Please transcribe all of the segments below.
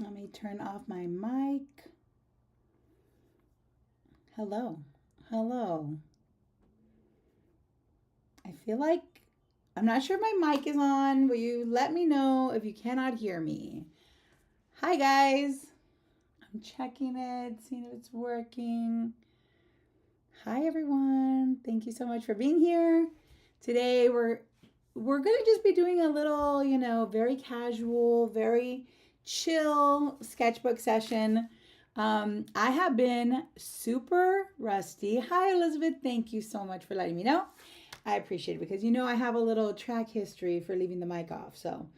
Let me turn off my mic. Hello. Hello. I feel like I'm not sure my mic is on. Will you let me know if you cannot hear me? Hi, guys. I'm checking it, seeing if it's working. Hi, everyone. Thank you so much for being here. Today we're going to just be doing a little, very casual, very chill sketchbook session. I have been super rusty. Hi, Elizabeth. Thank you so much for letting me know. I appreciate it because I have a little track history for leaving the mic off. So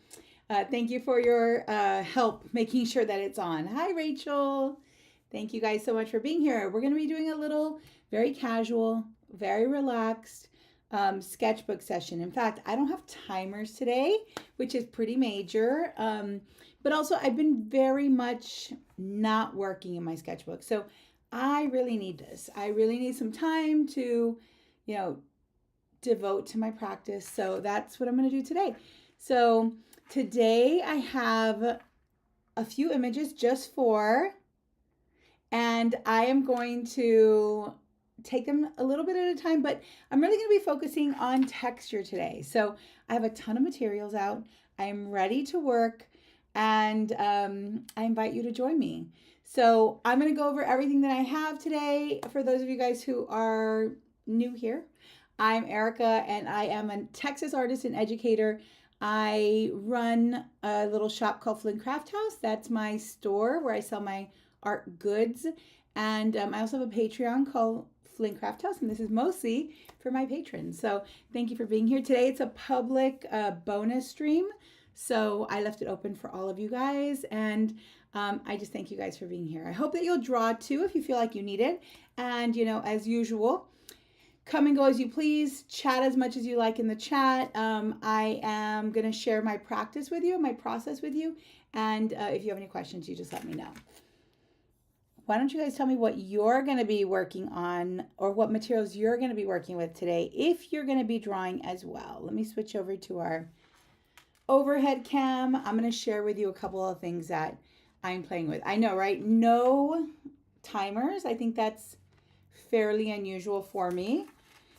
thank you for your help making sure that it's on. Hi, Rachel. Thank you guys so much for being here. We're going to be doing a little very casual, very relaxed sketchbook session. In fact, I don't have timers today, which is pretty major. But also, I've been very much not working in my sketchbook. So I really need this. I really need some time to, you know, devote to my practice. So that's what I'm going to do today. So today I have a few images just for, and I am going to take them a little bit at a time, but I'm really going to be focusing on texture today. So I have a ton of materials out. I am ready to work, and I invite you to join me. So I'm going to go over everything that I have today. For those of you guys who are new here, I'm Erica, and I am a Texas artist and educator. I run a little shop called Flynn Craft House. That's my store where I sell my art goods. And I also have a Patreon called Flynn Craft House, and this is mostly for my patrons. So thank you for being here today. It's a public bonus stream, so I left it open for all of you guys, and I just thank you guys for being here. I hope that you'll draw too if you feel like you need it. And as usual, come and go as you please. Chat as much as you like in the chat. I am going to share my practice with you, my process with you. And if you have any questions, you just let me know. Why don't you guys tell me what you're going to be working on or what materials you're going to be working with today if you're going to be drawing as well. Let me switch over to our overhead cam. I'm going to share with you a couple of things that I'm playing with. I know, right? No timers. I think that's fairly unusual for me.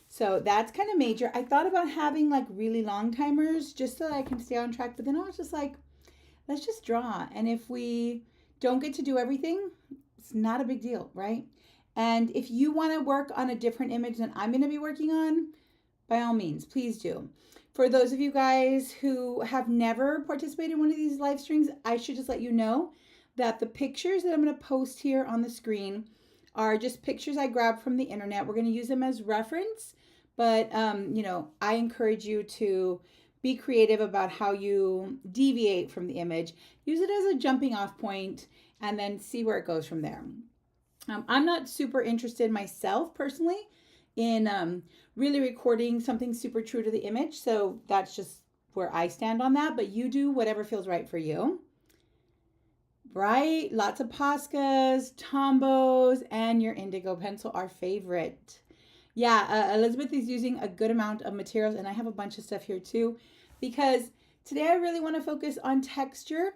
So that's kind of major. I thought about having like really long timers just so that I can stay on track, but then I was just like, let's just draw. And if we don't get to do everything, it's not a big deal, right? And if you want to work on a different image than I'm going to be working on, by all means, please do. For those of you guys who have never participated in one of these live streams, I should just let you know that the pictures that I'm going to post here on the screen are just pictures I grabbed from the internet. We're going to use them as reference, but I encourage you to be creative about how you deviate from the image. Use it as a jumping off point and then see where it goes from there. I'm not super interested myself personally in really recording something super true to the image, so that's just where I stand on that, but you do whatever feels right for you. Right? Lots of Poscas, Tombos, and your indigo pencil are favorite. Yeah, Elizabeth is using a good amount of materials, and I have a bunch of stuff here too, because today I really want to focus on texture.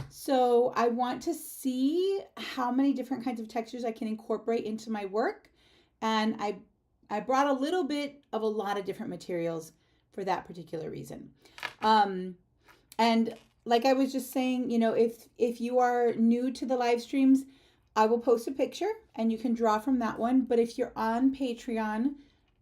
So I want to see how many different kinds of textures I can incorporate into my work, and I brought a little bit of a lot of different materials for that particular reason. And like I was just saying, if you are new to the live streams, I will post a picture and you can draw from that one. But if you're on Patreon,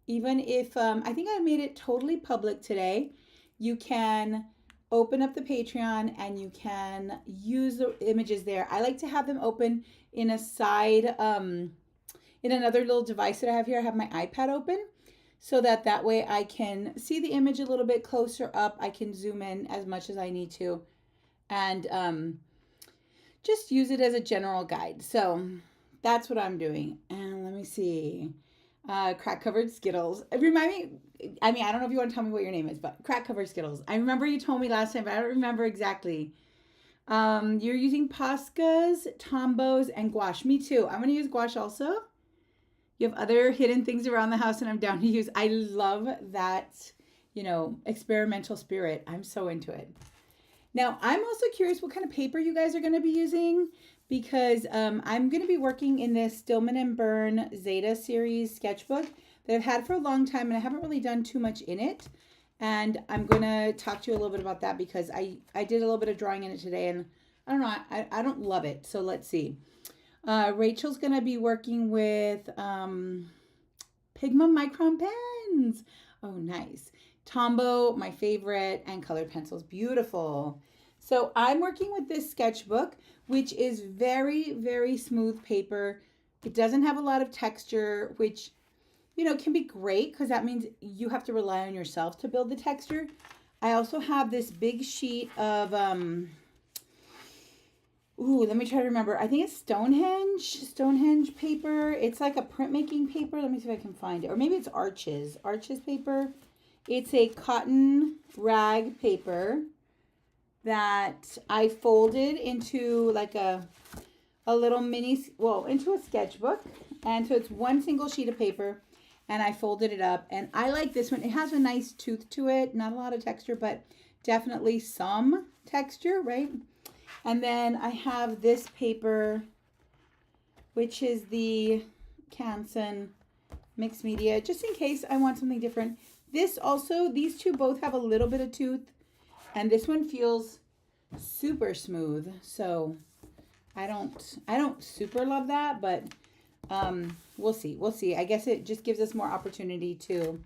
even if I think I made it totally public today, you can open up the Patreon and you can use the images there. I like to have them open in a side, in another little device that I have here. I have my iPad open so that way I can see the image a little bit closer up. I can zoom in as much as I need to, and just use it as a general guide. So that's what I'm doing. And let me see. Crack covered Skittles. Remind me, I mean, I don't know if you want to tell me what your name is, but crack covered Skittles. I remember you told me last time, but I don't remember exactly. You're using Poscas, Tombos, and gouache. Me too. I'm going to use gouache also. You have other hidden things around the house and I'm down to use. I love that, experimental spirit. I'm so into it. Now, I'm also curious what kind of paper you guys are going to be using because I'm going to be working in this Stillman and Burn Zeta series sketchbook that I've had for a long time and I haven't really done too much in it. And I'm going to talk to you a little bit about that because I did a little bit of drawing in it today and I don't know, I don't love it. So let's see. Rachel's going to be working with Pigma Micron pens. Oh, nice. Tombow, my favorite, and colored pencils. Beautiful. So I'm working with this sketchbook, which is very, very smooth paper. It doesn't have a lot of texture, which, you know, can be great because that means you have to rely on yourself to build the texture. I also have this big sheet of, let me try to remember. I think it's Stonehenge paper. It's like a printmaking paper. Let me see if I can find it. Or maybe it's Arches paper. It's a cotton rag paper that I folded into like a little mini, into a sketchbook. And so it's one single sheet of paper and I folded it up. And I like this one. It has a nice tooth to it. Not a lot of texture, but definitely some texture, right? And then I have this paper, which is the Canson mixed media, just in case I want something different. This also, these two both have a little bit of tooth, and this one feels super smooth. So I don't super love that, but we'll see. We'll see. I guess it just gives us more opportunity to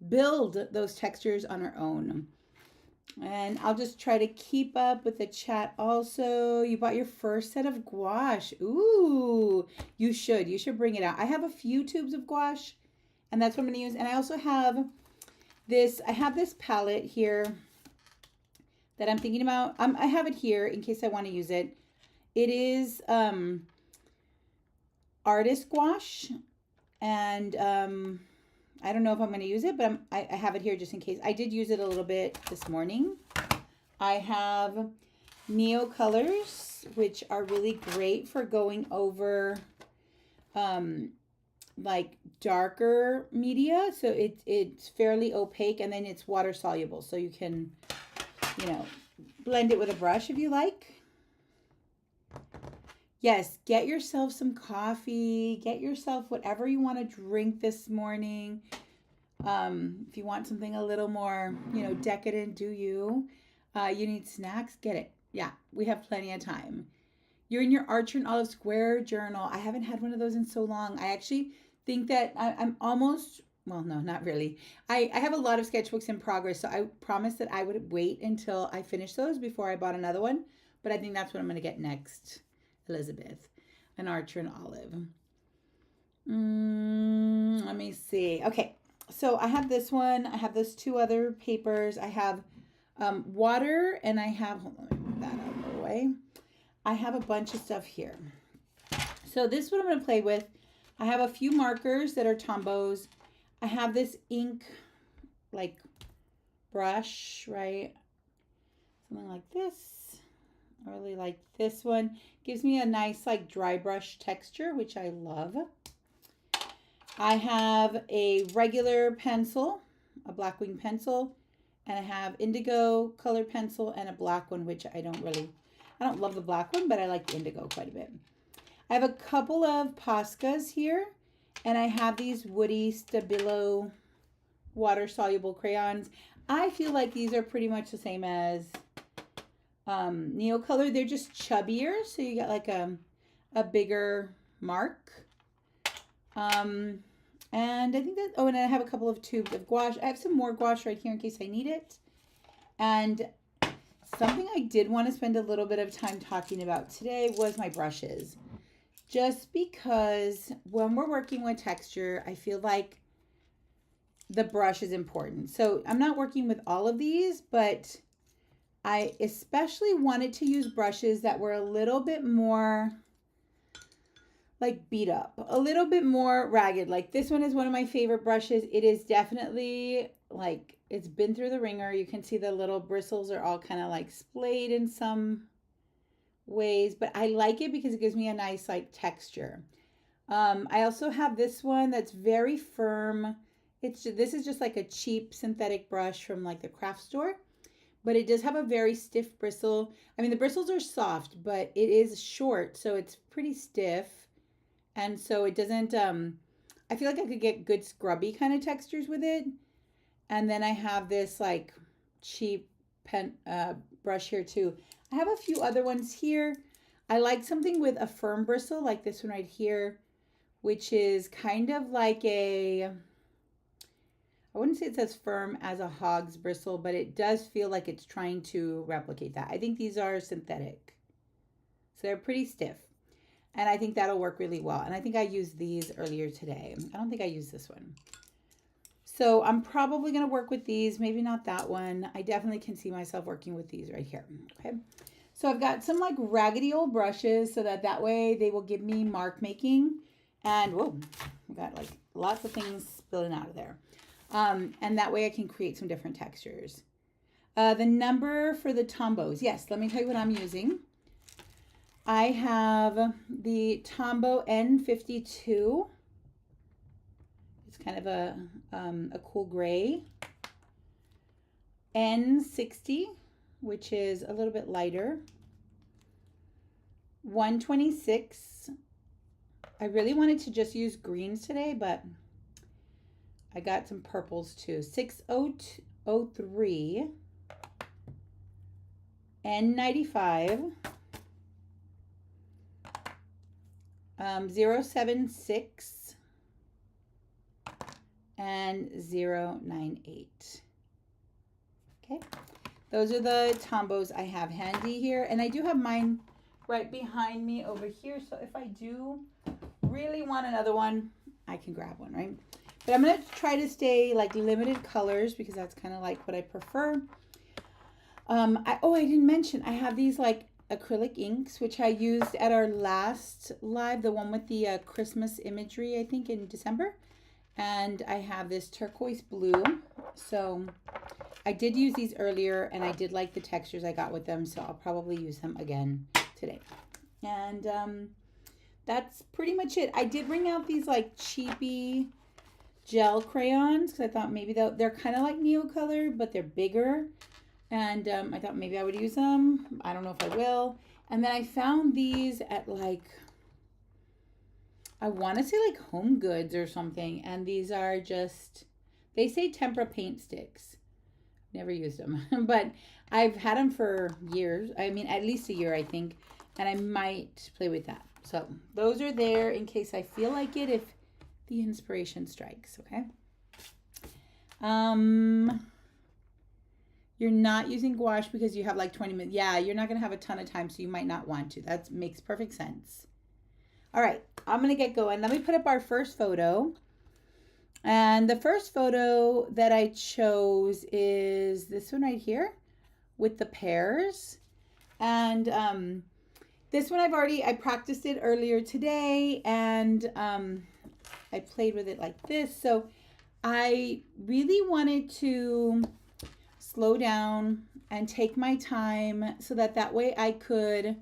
build those textures on our own. And I'll just try to keep up with the chat also. You bought your first set of gouache. Ooh, you should. You should bring it out. I have a few tubes of gouache, and that's what I'm going to use. And I also have this. I have this palette here that I'm thinking about. I have it here in case I want to use it. It is artist gouache, and I don't know if I'm going to use it, but I have it here just in case. I did use it a little bit this morning. I have Neo colors, which are really great for going over like darker media. So it's fairly opaque and then it's water soluble. So you can, you know, blend it with a brush if you like. Yes, get yourself some coffee. Get yourself whatever you want to drink this morning. If you want something a little more, you know, decadent, do you? You need snacks? Get it. Yeah, we have plenty of time. You're in your Archer and Olive Square journal. I haven't had one of those in so long. I actually think that I'm almost, well, no, not really. I have a lot of sketchbooks in progress, so I promised that I would wait until I finish those before I bought another one. But I think that's what I'm going to get next. Elizabeth, an Archer and Olive. Let me see. Okay, so I have this one. I have those two other papers. I have water, and I have, hold on, let me move that out of the way. I have a bunch of stuff here. So this is what I'm going to play with. I have a few markers that are Tombows. I have this ink, like, brush, right? Something like this. I really like this one. Gives me a nice like dry brush texture, which I love. I have a regular pencil, a black wing pencil, and I have indigo colored pencil and a black one, which I don't love the black one, but I like the indigo quite a bit. I have a couple of Poscas here, and I have these Woody Stabilo water soluble crayons. I feel like these are pretty much the same as Neo color. They're just chubbier, so you get like a bigger mark. And I think that, and I have a couple of tubes of gouache. I have some more gouache right here in case I need it. And something I did want to spend a little bit of time talking about today was my brushes. Just because when we're working with texture, I feel like the brush is important. So I'm not working with all of these, but I especially wanted to use brushes that were a little bit more like beat up, a little bit more ragged. Like this one is one of my favorite brushes. It is definitely like it's been through the ringer. You can see the little bristles are all kind of like splayed in some ways, but I like it because it gives me a nice like texture. I also have this one that's very firm. This is just like a cheap synthetic brush from like the craft store. but it does have a very stiff bristle. I mean, the bristles are soft, but it is short, so it's pretty stiff. And so it doesn't, I feel like I could get good scrubby kind of textures with it. And then I have this like cheap pen brush here too. I have a few other ones here. I like something with a firm bristle like this one right here, which is kind of like a, I wouldn't say it's as firm as a hog's bristle, but it does feel like it's trying to replicate that. I think these are synthetic. So they're pretty stiff. And I think that'll work really well. And I think I used these earlier today. I don't think I used this one. So I'm probably going to work with these. Maybe not that one. I definitely can see myself working with these right here. Okay. So I've got some like raggedy old brushes so that way they will give me mark making. And whoa, we got like lots of things spilling out of there. And that way I can create some different textures. The number for the Tombos. Yes, let me tell you what I'm using. I have the Tombow N52. It's kind of a cool gray. N60, which is a little bit lighter. 126. I really wanted to just use greens today, but I got some purples too. 603. N95. 076 and 098. Okay, those are the Tombos I have handy here, and I do have mine right behind me over here, so if I do really want another one, I can grab one, right? But I'm going to try to stay like limited colors because that's kind of like what I prefer. I didn't mention I have these like acrylic inks, which I used at our last live, the one with the Christmas imagery, I think in December. And I have this turquoise blue. So I did use these earlier and I did like the textures I got with them. So I'll probably use them again today. And that's pretty much it. I did bring out these like cheapy gel crayons because I thought maybe they're kind of like Neocolor, but they're bigger. And I thought maybe I would use them. I don't know if I will. And then I found these at like, I want to say like Home Goods or something. And these are just, they say tempera paint sticks. Never used them. But I've had them for years. I mean, at least a year, I think. And I might play with that. So those are there in case I feel like it, if the inspiration strikes, okay? You're not using gouache because you have like 20 minutes. Yeah, you're not going to have a ton of time, so you might not want to. That makes perfect sense. All right, I'm going to get going. Let me put up our first photo. And the first photo that I chose is this one right here with the pears. And this one I practiced it earlier today, and I played with it like this. So I really wanted to slow down and take my time so that way I could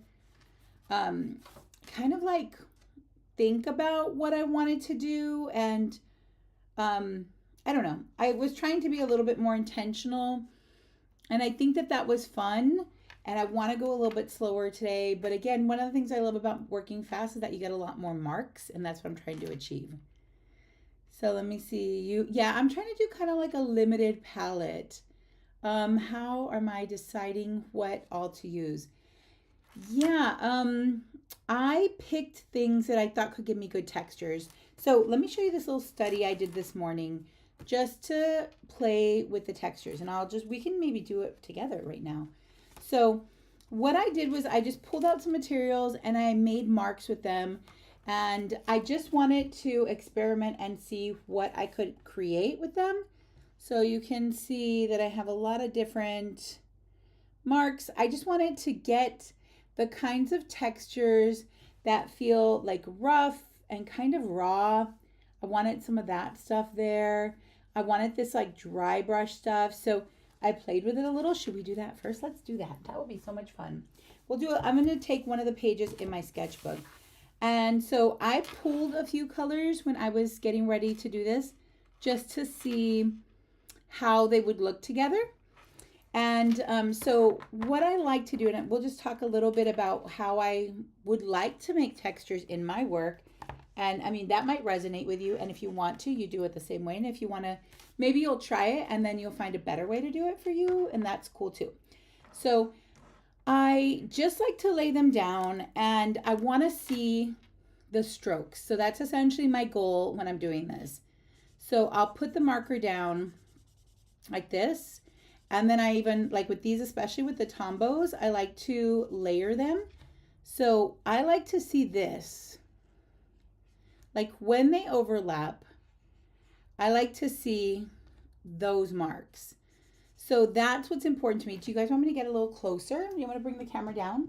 kind of like think about what I wanted to do. And I don't know, I was trying to be a little bit more intentional, and I think that was fun. And I want to go a little bit slower today, but again, one of the things I love about working fast is that you get a lot more marks, and that's what I'm trying to achieve. So let me see. I'm trying to do kind of like a limited palette. How am I deciding what all to use? I picked things that I thought could give me good textures. So let me show you this little study I did this morning just to play with the textures, and we can maybe do it together right now. So what I did was I just pulled out some materials and I made marks with them, and I just wanted to experiment and see what I could create with them. So you can see that I have a lot of different marks. I just wanted to get the kinds of textures that feel like rough and kind of raw. I wanted some of that stuff there. I wanted this like dry brush stuff. So I played with it a little. Should we do that first? Let's do that. That will be so much fun. We'll do it. I'm going to take one of the pages in my sketchbook. And so I pulled a few colors when I was getting ready to do this just to see how they would look together. And so what I like to do, and we'll just talk a little bit about how I would like to make textures in my work. And I mean, that might resonate with you. And if you want to, you do it the same way. And if you want to, maybe you'll try it and then you'll find a better way to do it for you. And that's cool too. So I just like to lay them down and I want to see the strokes. So that's essentially my goal when I'm doing this. So I'll put the marker down like this. And then I even, like with these, especially with the Tombos, I like to layer them. So I like to see this. Like when they overlap, I like to see those marks. So that's what's important to me. Do you guys want me to get a little closer? You want to bring the camera down?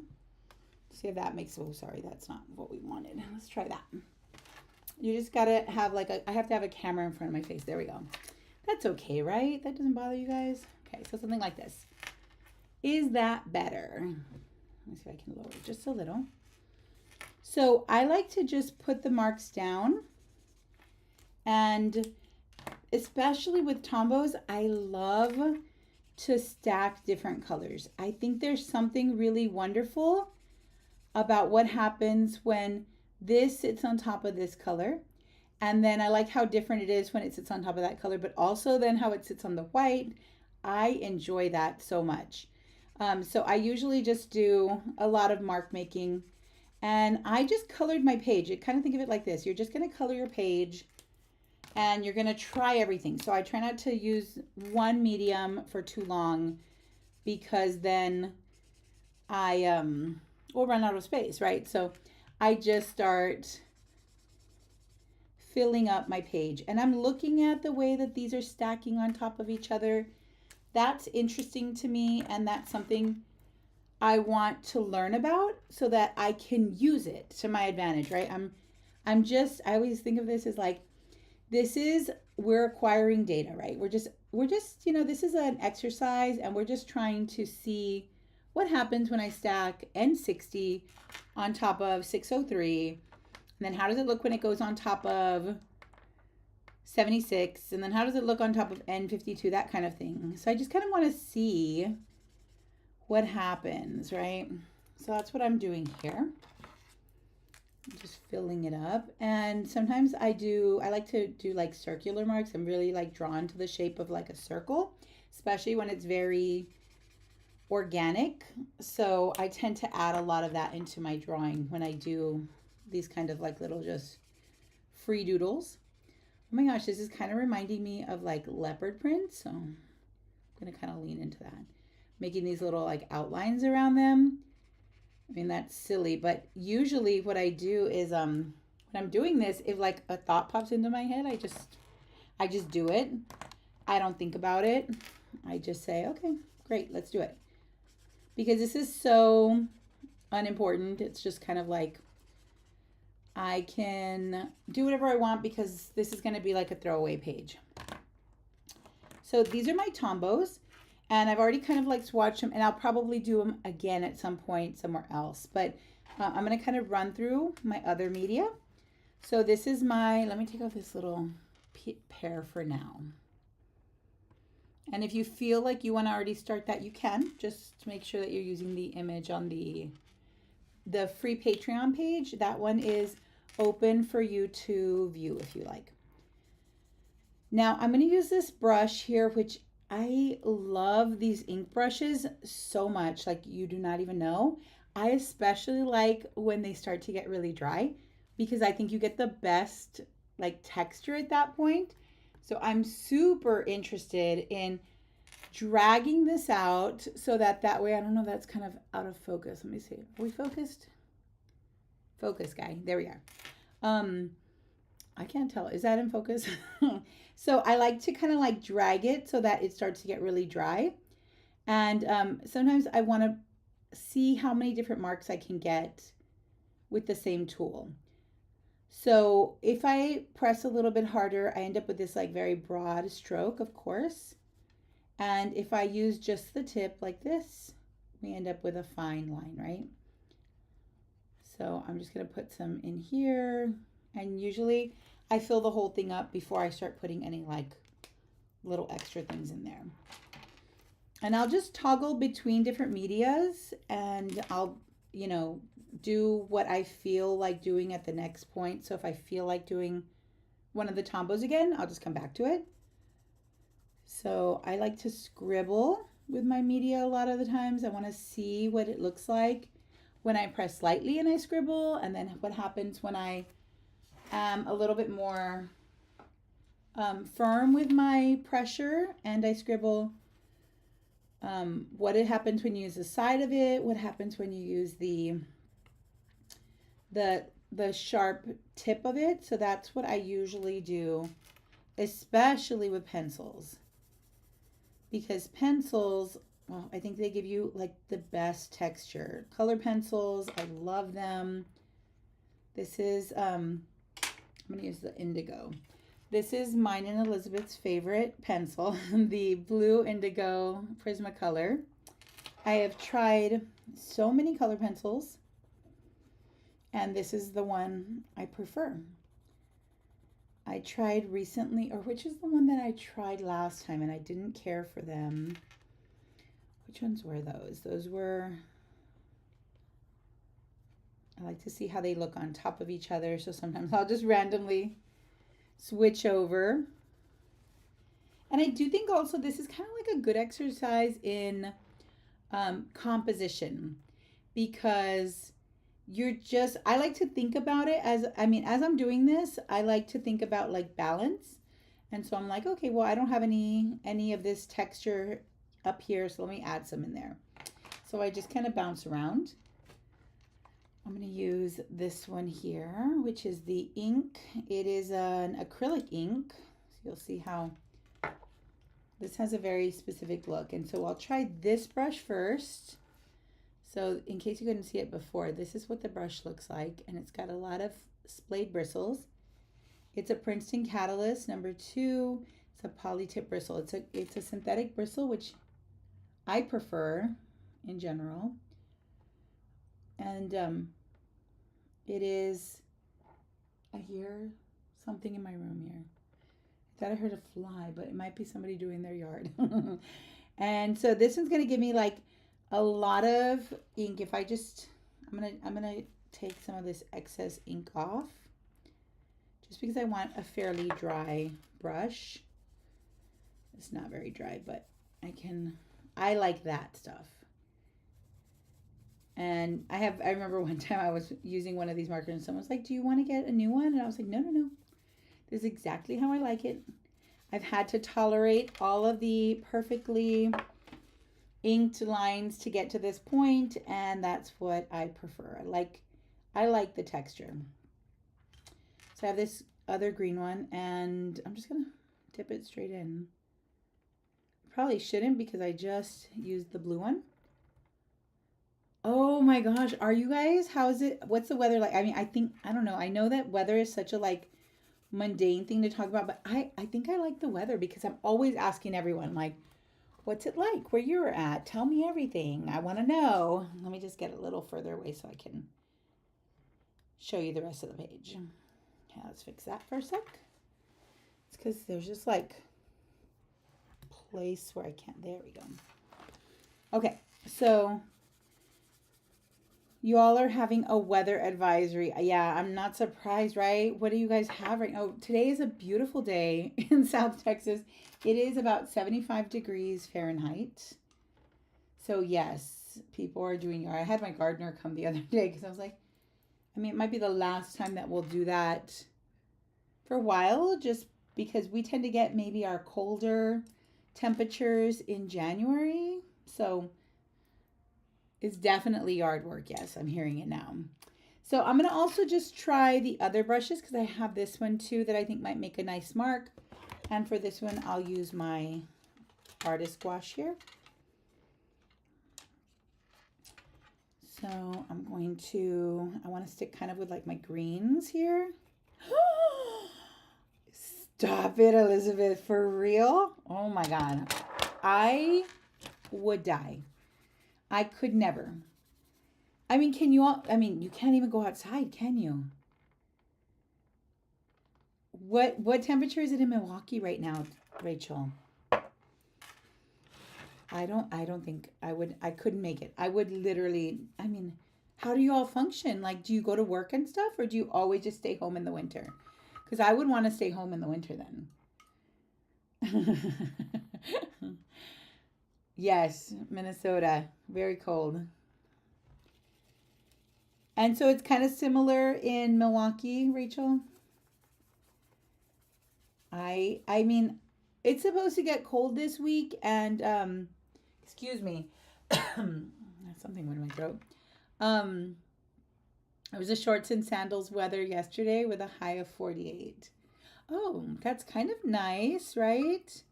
See if that makes, oh, sorry, that's not what we wanted. Let's try that. You just got to have like I have to have a camera in front of my face. There we go. That's okay, right? That doesn't bother you guys? Okay, so something like this. Is that better? Let me see if I can lower it just a little. So I like to just put the marks down, and especially with Tombos, I love to stack different colors. I think there's something really wonderful about what happens when this sits on top of this color. And then I like how different it is when it sits on top of that color, but also then how it sits on the white. I enjoy that so much. So I usually just do a lot of mark making, and I just colored my page. You kind of think of it like this. You're just going to color your page and you're going to try everything. So I try not to use one medium for too long because then I will run out of space, right? So I just start filling up my page, and I'm looking at the way that these are stacking on top of each other. That's interesting to me, and that's something I want to learn about so that I can use it to my advantage, right? I always think of this as like, we're acquiring data, right? We're just, this is an exercise, and we're just trying to see what happens when I stack N60 on top of 603. And then how does it look when it goes on top of 76? And then how does it look on top of N52? That kind of thing. So I just kind of want to see what happens, right? So that's what I'm doing here. I'm just filling it up. And sometimes I like to do like circular marks. I'm really like drawn to the shape of like a circle, especially when it's very organic. So I tend to add a lot of that into my drawing when I do these kind of like little just free doodles. Oh my gosh, this is kind of reminding me of like leopard print. So I'm going to kind of lean into that. Making these little like outlines around them. I mean, that's silly, but usually what I do is when I'm doing this, if like a thought pops into my head, I just do it. I don't think about it. I just say, okay, great, let's do it. Because this is so unimportant. It's just kind of like I can do whatever I want because this is going to be like a throwaway page. So these are my Tombos. And I've already kind of like swatched them, and I'll probably do them again at some point somewhere else. But I'm going to kind of run through my other media. So this is let me take off this little pear for now. And if you feel like you want to already start that, you can. Just to make sure that you're using the image on the free Patreon page. That one is open for you to view if you like. Now I'm going to use this brush here, which I love these ink brushes so much, like you do not even know. I especially like when they start to get really dry because I think you get the best like texture at that point. So I'm super interested in dragging this out so that way, I don't know, that's kind of out of focus. Let me see. Are we focused? Focus, guy. There we are. I can't tell. Is that in focus? So I like to kind of like drag it so that it starts to get really dry. And sometimes I want to see how many different marks I can get with the same tool. So if I press a little bit harder, I end up with this like very broad stroke, of course. And if I use just the tip like this, we end up with a fine line, right? So I'm just going to put some in here. And usually I fill the whole thing up before I start putting any like little extra things in there. And I'll just toggle between different medias, and I'll, you know, do what I feel like doing at the next point. So if I feel like doing one of the tombos again, I'll just come back to it. So I like to scribble with my media a lot of the times. I want to see what it looks like when I press lightly and I scribble, and then what happens when I am a little bit more firm with my pressure and I scribble. What it happens when you use the side of it, what happens when you use the sharp tip of it. So that's what I usually do, especially with pencils, because pencils, well, I think they give you like the best texture. Color pencils, I love them. This is I'm gonna use the indigo. This is mine and Elizabeth's favorite pencil, the blue indigo Prismacolor. I have tried so many color pencils, and this is the one I prefer. I tried recently, or which is the one that I tried last time and I didn't care for them. Which ones were those? Those were, I like to see how they look on top of each other, so sometimes I'll just randomly switch over. And I do think also this is kind of like a good exercise in composition, because I like to think about it as I'm doing this, I like to think about like balance. And so I'm like, okay, well, I don't have any of this texture up here, so let me add some in there. So I just kind of bounce around. I'm going to use this one here, which is the ink. It is an acrylic ink. So you'll see how this has a very specific look. And so I'll try this brush first. So in case you couldn't see it before, this is what the brush looks like. And it's got a lot of splayed bristles. It's a Princeton Catalyst #2. It's a poly tip bristle. It's a synthetic bristle, which I prefer in general. And it is, I hear something in my room here. I thought I heard a fly, but it might be somebody doing their yard. And so this one's gonna give me like a lot of ink. If I just, I'm gonna take some of this excess ink off, just because I want a fairly dry brush. It's not very dry, but I like that stuff. And I remember one time I was using one of these markers and someone was like, do you want to get a new one? And I was like, no. This is exactly how I like it. I've had to tolerate all of the perfectly inked lines to get to this point, and that's what I prefer. I like the texture. So I have this other green one, and I'm just going to dip it straight in. Probably shouldn't, because I just used the blue one. Oh my gosh, are you guys? How is it? What's the weather like? I mean, I don't know. I know that weather is such a like mundane thing to talk about, but I think I like the weather, because I'm always asking everyone like, what's it like where you're at? Tell me everything. I want to know. Let me just get a little further away so I can show you the rest of the page. Okay, let's fix that for a sec. It's because there's just like place where I can't. There we go. Okay, so you all are having a weather advisory. Yeah, I'm not surprised, right? What do you guys have right now? Today is a beautiful day in South Texas. It is about 75 degrees Fahrenheit. So yes, people are doing yard. I had my gardener come the other day because I was like, I mean, it might be the last time that we'll do that for a while, just because we tend to get maybe our colder temperatures in January. So it's definitely yard work. Yes, I'm hearing it now. So I'm going to also just try the other brushes, because I have this one too that I think might make a nice mark. And for this one, I'll use my artist wash here. So I'm going to, I want to stick kind of with like my greens here. Stop it, Elizabeth, for real? Oh my God. I would die. I could never. I mean, can you all, I mean, you can't even go outside, can you? What temperature is it in Milwaukee right now, Rachel? I don't think I couldn't make it. I would literally, I mean, how do you all function? Like, do you go to work and stuff, or do you always just stay home in the winter? Because I would want to stay home in the winter then. Yes, Minnesota, very cold. And so it's kind of similar in Milwaukee, Rachel. I mean, it's supposed to get cold this week, and excuse me, something went in my throat. Um, it was a shorts and sandals weather yesterday with a high of 48. Oh, that's kind of nice, right?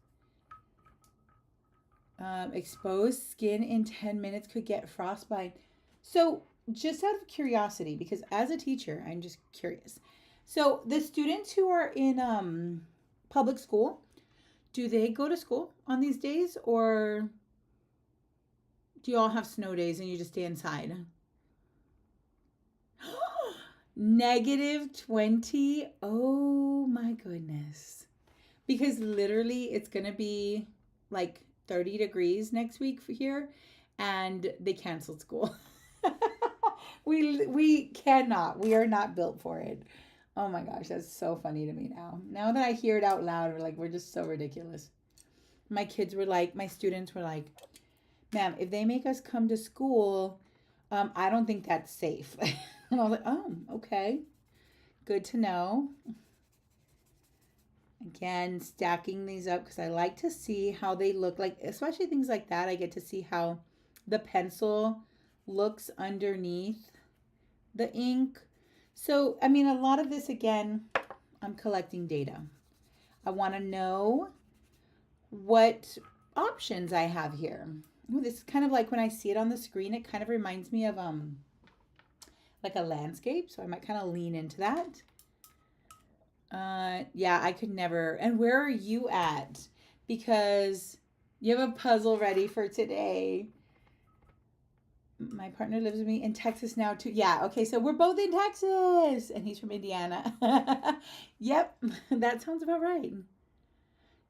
Exposed skin in 10 minutes could get frostbite. So, just out of curiosity, because as a teacher, I'm just curious. So, the students who are in public school, do they go to school on these days, or do you all have snow days and you just stay inside? -20. Oh my goodness. Because literally it's going to be like 30 degrees next week for here, and they canceled school. We cannot. We are not built for it. Oh my gosh, that's so funny to me now. Now that I hear it out loud, we're just so ridiculous. My kids were like, my students were like, ma'am, if they make us come to school, I don't think that's safe. And I was like, oh, okay. Good to know. Again, stacking these up because I like to see how they look like, especially things like that. I get to see how the pencil looks underneath the ink. So, I mean, a lot of this, again, I'm collecting data. I want to know what options I have here. Ooh, this is kind of like when I see it on the screen, it kind of reminds me of like a landscape. So I might kind of lean into that. Yeah, I could never. And where are you at? Because you have a puzzle ready for today. My partner lives with me in Texas now too. Yeah, okay, so we're both in Texas, and he's from Indiana. Yep, that sounds about right.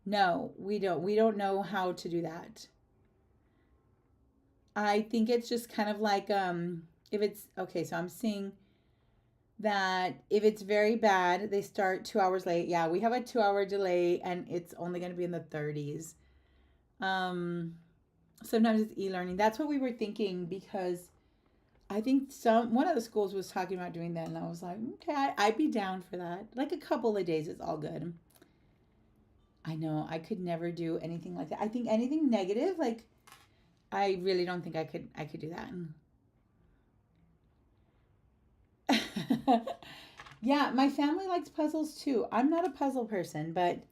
No, we don't. We don't know how to do that. I think it's just kind of like if it's okay, so I'm seeing that if it's very bad, they start 2 hours late. Yeah, we have a 2 hour delay, and it's only going to be in the 30s. Um, Sometimes it's e-learning. That's what we were thinking, because I think one of the schools was talking about doing that, and I was like, okay, I'd be down for that. Like a couple of days is all good. I know I could never do anything like that. I think anything negative, like I really don't think I could do that. Yeah, my family likes puzzles too. I'm not a puzzle person, but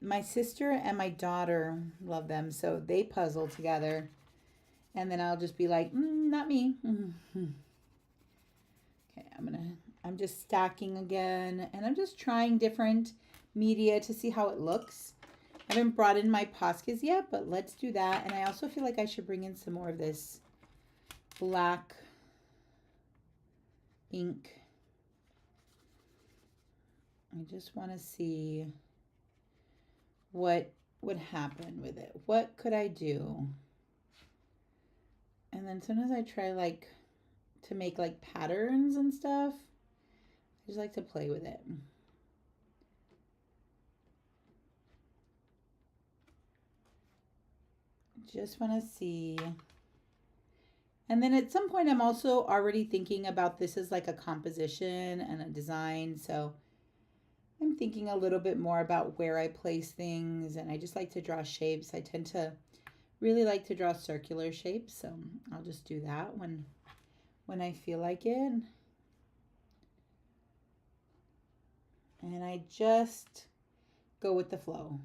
my sister and my daughter love them, so they puzzle together, and then I'll just be like, not me. Okay, I'm just stacking again, and I'm just trying different media to see how it looks. I haven't brought in my Poscas yet, but let's do that. And I also feel like I should bring in some more of this black ink. I just want to see what would happen with it. What could I do? And then sometimes I try like to make like patterns and stuff. I just like to play with it. Just want to see. And then at some point I'm also already thinking about this as like a composition and a design. So I'm thinking a little bit more about where I place things, and I just like to draw shapes. I tend to really like to draw circular shapes, so I'll just do that when I feel like it. And I just go with the flow.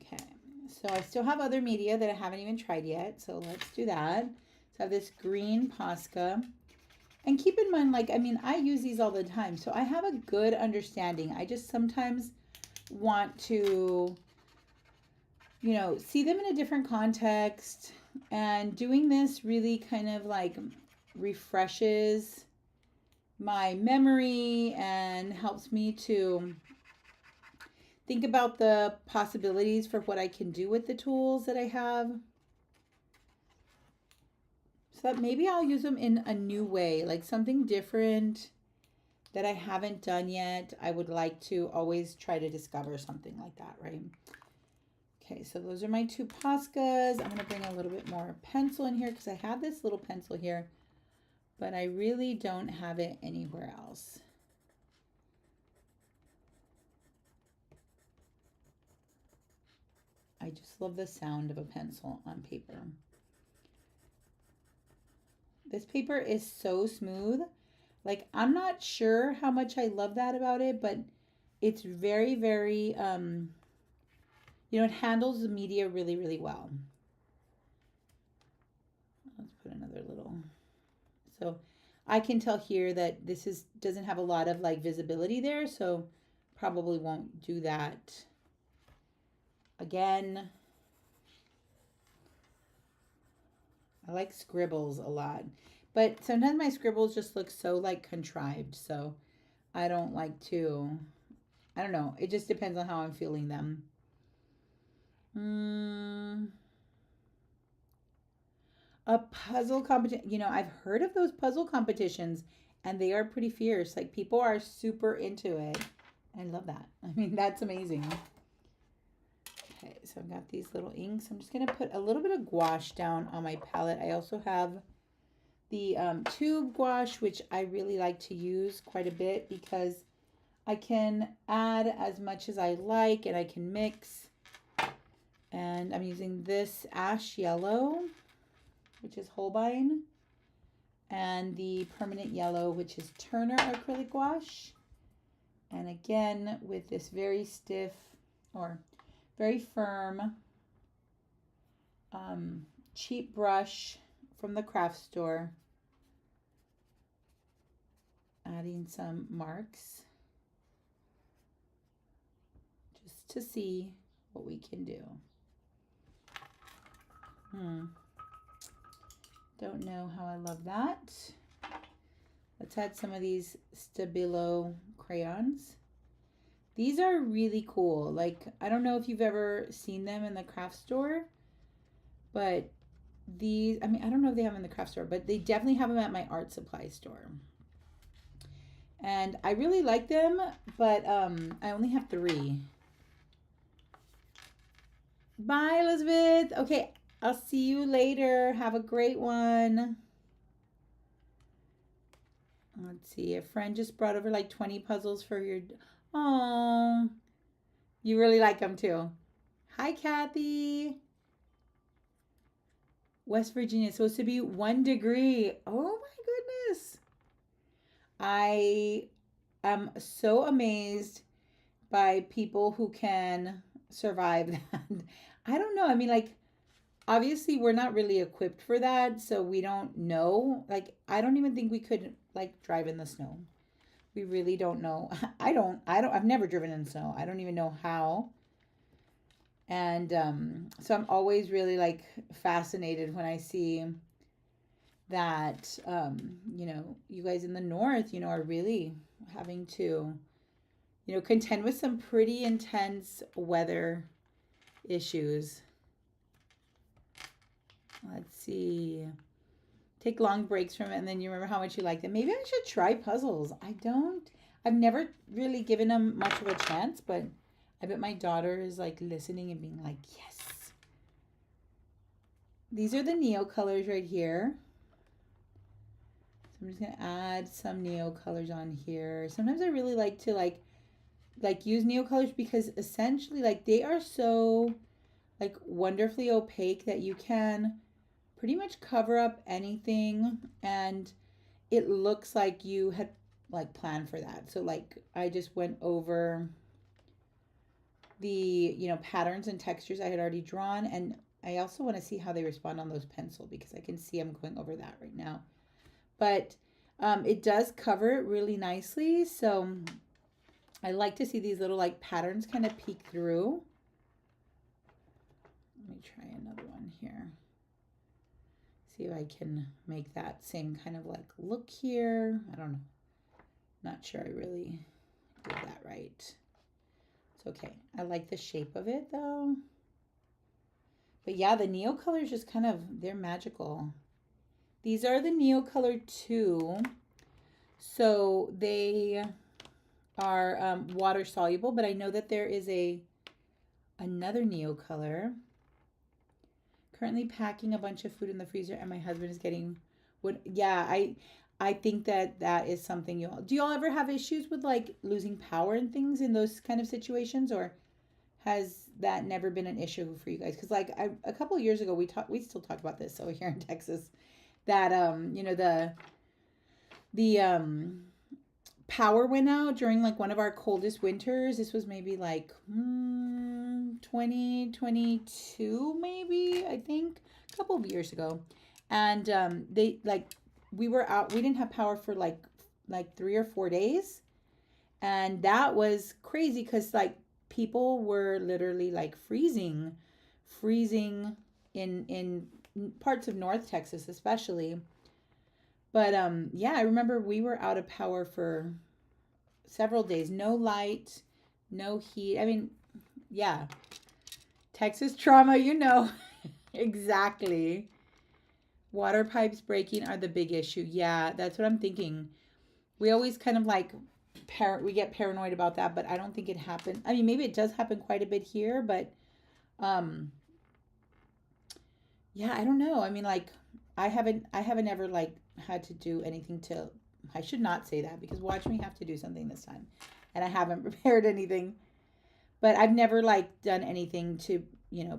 Okay, so I still have other media that I haven't even tried yet, so let's do that. So I have this green Posca. And keep in mind, like, I mean, I use these all the time, so I have a good understanding. I just sometimes want to, see them in a different context. And doing this really kind of like refreshes my memory and helps me to think about the possibilities for what I can do with the tools that I have. So that maybe I'll use them in a new way, like something different that I haven't done yet. I would like to always try to discover something like that, right? Okay, so those are my two Poscas. I'm going to bring a little bit more pencil in here because I have this little pencil here, but I really don't have it anywhere else. I just love the sound of a pencil on paper. This paper is so smooth. Like, I'm not sure how much I love that about it, but it's very, very, you know, it handles the media really, really well. Let's put another little. So I can tell here that this doesn't have a lot of like visibility there, so probably won't do that again. I like scribbles a lot, but sometimes my scribbles just look so like contrived, so I don't like to, I don't know, it just depends on how I'm feeling them. A puzzle competition, you know, I've heard of those puzzle competitions and they are pretty fierce. Like, people are super into it. I love that. I mean, that's amazing. Okay, so I've got these little inks. I'm just going to put a little bit of gouache down on my palette. I also have the tube gouache, which I really like to use quite a bit because I can add as much as I like and I can mix. And I'm using this ash yellow, which is Holbein, and the permanent yellow, which is Turner acrylic gouache. And again, with this very stiff or very firm cheap brush from the craft store, adding some marks just to see what we can do. Don't know how I love that. Let's add some of these Stabilo crayons. These are really cool. Like, I don't know if you've ever seen them in the craft store, but these, I mean, I don't know if they have them in the craft store, but they definitely have them at my art supply store. And I really like them, but I only have 3. Bye, Elizabeth. Okay, I'll see you later. Have a great one. Let's see. A friend just brought over like 20 puzzles for your... Oh, you really like them too. Hi, Kathy. West Virginia is supposed to be 1 degree. Oh my goodness. I am so amazed by people who can survive that. I don't know. I mean, like, obviously we're not really equipped for that, so we don't know. Like, I don't even think we could like drive in the snow. We really don't know. I've never driven in snow. I don't even know how. And so I'm always really like fascinated when I see that you know, you guys in the north, you know, are really having to, you know, contend with some pretty intense weather issues. Let's see. Take long breaks from it and then you remember how much you like them. Maybe I should try puzzles. I've never really given them much of a chance, but I bet my daughter is like listening and being like, yes. These are the Neo colors right here. So I'm just gonna add some Neo colors on here. Sometimes I really like to like use Neo colors because essentially like they are so like wonderfully opaque that you can pretty much cover up anything and it looks like you had like planned for that. So like I just went over the, you know, patterns and textures I had already drawn, and I also want to see how they respond on those pencil because I can see I'm going over that right now. But it does cover it really nicely, so I like to see these little like patterns kind of peek through. Let me try another one here. See if I can make that same kind of like look here. I don't know. Not sure I really did that right. It's okay. I like the shape of it though. But yeah, the Neo colors just kind of, they're magical. These are the Neo Color 2. So they are water soluble, but I know that there is another Neo Color. Currently packing a bunch of food in the freezer, and my husband is getting what? Yeah, I think that is something you all. Do y'all ever have issues with like losing power and things in those kind of situations, or has that never been an issue for you guys? Because like a couple of years ago, we still talk about this over here in Texas, that the power went out during like one of our coldest winters. This was maybe like 2022, maybe, I think, a couple of years ago. And they like we were out, we didn't have power for like 3 or 4 days. And that was crazy because like people were literally like freezing in parts of North Texas especially. But yeah, I remember we were out of power for several days. No light, no heat. I mean, yeah. Texas trauma, you know. Exactly. Water pipes breaking are the big issue. Yeah, that's what I'm thinking. We always kind of like we get paranoid about that, but I don't think it happened. I mean, maybe it does happen quite a bit here, but um yeah, I don't know. I mean, like I haven't ever like had to do anything to. I should not say that because watch me have to do something this time, and I haven't prepared anything. But I've never like done anything to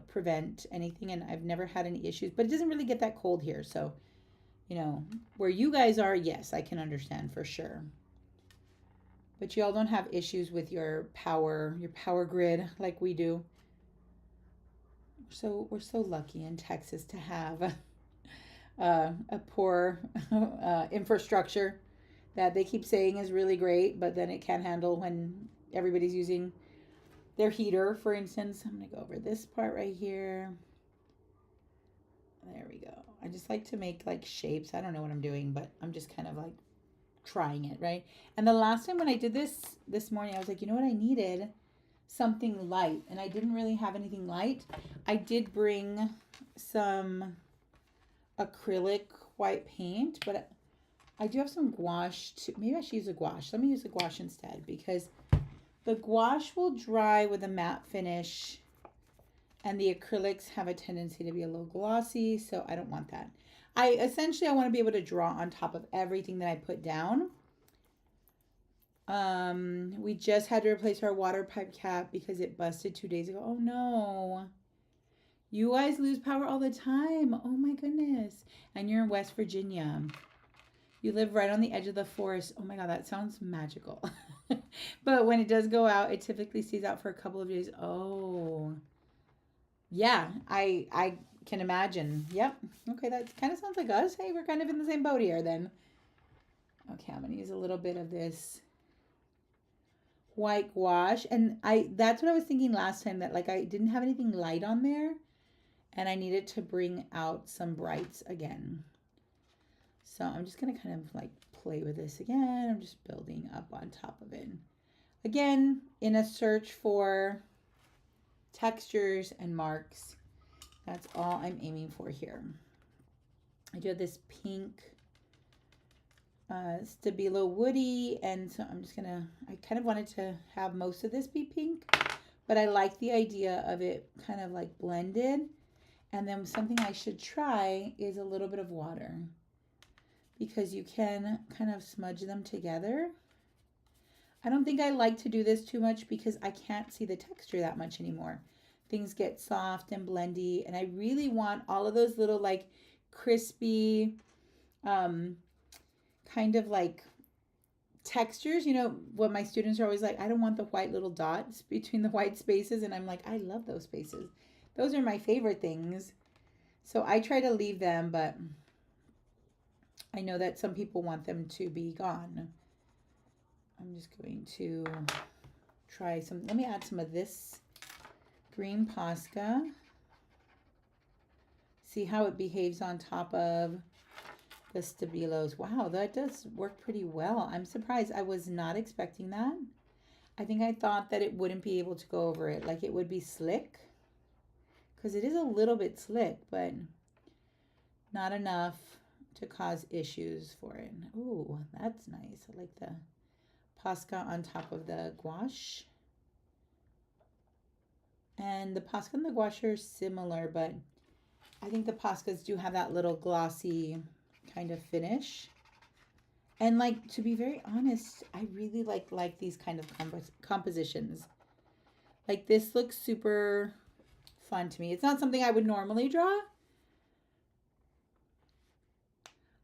prevent anything, and I've never had any issues. But it doesn't really get that cold here, so where you guys are, yes, I can understand for sure. But y'all don't have issues with your power grid like we do. So we're so lucky in Texas to have a poor infrastructure that they keep saying is really great, but then it can't handle when everybody's using their heater, for instance. I'm going to go over this part right here. There we go. I just like to make like shapes. I don't know what I'm doing, but I'm just kind of like trying it, right? And the last time when I did this morning, I was like, you know what I needed? Something light, and I didn't really have anything light. I did bring some acrylic white paint, but I do have some gouache too. Maybe I should use a gouache. Let me use a gouache instead because the gouache will dry with a matte finish, and the acrylics have a tendency to be a little glossy, so I don't want that. I want to be able to draw on top of everything that I put down. We just had to replace our water pipe cap because it busted 2 days ago. Oh no. You guys lose power all the time. Oh my goodness. And you're in West Virginia. You live right on the edge of the forest. Oh my God, that sounds magical. But when it does go out, it typically stays out for a couple of days. Oh. Yeah, I can imagine. Yep. Okay, that kind of sounds like us. Hey, we're kind of in the same boat here then. Okay, I'm going to use a little bit of this white gouache, and that's what I was thinking last time, that like I didn't have anything light on there and I needed to bring out some brights again. So I'm just going to kind of like play with this again. I'm just building up on top of it. Again, in a search for textures and marks. That's all I'm aiming for here. I do have this pink Stabilo woody, and so I'm just gonna, I kind of wanted to have most of this be pink, but I like the idea of it kind of like blended. And then something I should try is a little bit of water, because you can kind of smudge them together. I don't think I like to do this too much because I can't see the texture that much anymore. Things get soft and blendy, and I really want all of those little like crispy kind of like textures. You know what my students are always like, I don't want the white little dots between the white spaces, and I'm like, I love those spaces. Those are my favorite things. So I try to leave them, but I know that some people want them to be gone. I'm just going to try some, let me add some of this green Posca. See how it behaves on top of the Stabilos. Wow, that does work pretty well. I'm surprised. I was not expecting that. I think I thought that it wouldn't be able to go over it. Like it would be slick. Because it is a little bit slick, but not enough to cause issues for it. Ooh, that's nice. I like the Posca on top of the gouache. And the Posca and the gouache are similar, but I think the Poscas do have that little glossy kind of finish. And like, to be very honest, I really like these kind of compositions. Like this looks super fun to me. It's not something I would normally draw.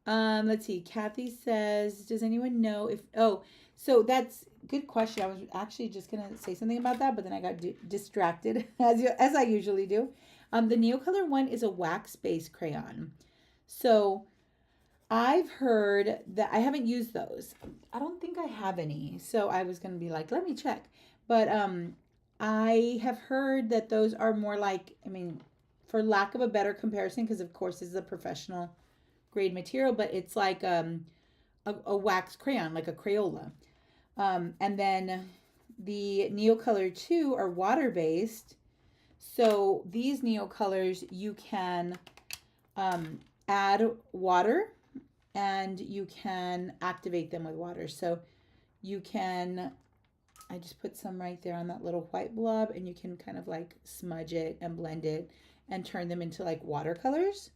Let's see. Kathy says, does anyone know if, oh, so that's good question. I was actually just going to say something about that, but then I got distracted as I usually do. The Neocolor one is a wax-based crayon. So I've heard that I haven't used those. I don't think I have any. So I was going to be like, let me check. But I have heard that those are more like, I mean, for lack of a better comparison, because of course this is a professional grade material, but it's like a wax crayon, like a Crayola. And then the Neocolor 2 are water-based. So these Neocolors, you can add water and you can activate them with water. So you can, I just put some right there on that little white blob, and you can kind of like smudge it and blend it and turn them into like watercolors.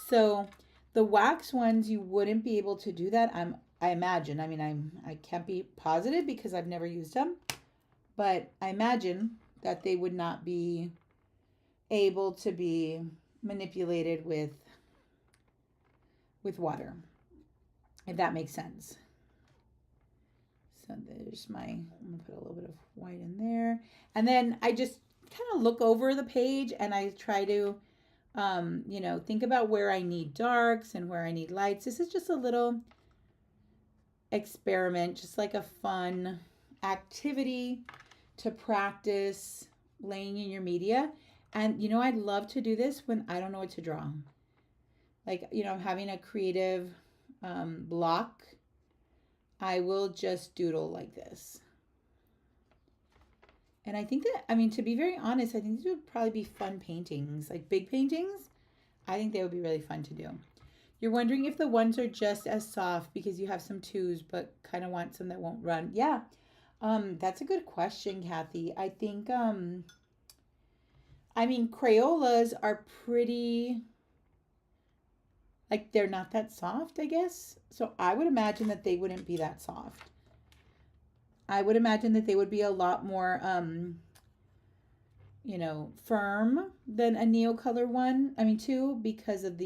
So the wax ones, you wouldn't be able to do that. I imagine. I mean, I can't be positive because I've never used them, but I imagine that they would not be able to be manipulated with water, if that makes sense. So there's I'm gonna put a little bit of white in there, and then I just kind of look over the page and I try to think about where I need darks and where I need lights. This is just a little experiment, just like a fun activity to practice laying in your media. And I'd love to do this when I don't know what to draw. Like, having a creative block, I will just doodle like this. And I think that, to be very honest, I think these would probably be fun paintings, like big paintings. I think they would be really fun to do. You're wondering if the ones are just as soft because you have some twos, but kind of want some that won't run. Yeah, that's a good question, Kathy. I think, Crayolas are pretty, like, they're not that soft, I guess. So I would imagine that they wouldn't be that soft. I would imagine that they would be a lot more, firm than a Neocolor one. Two, because of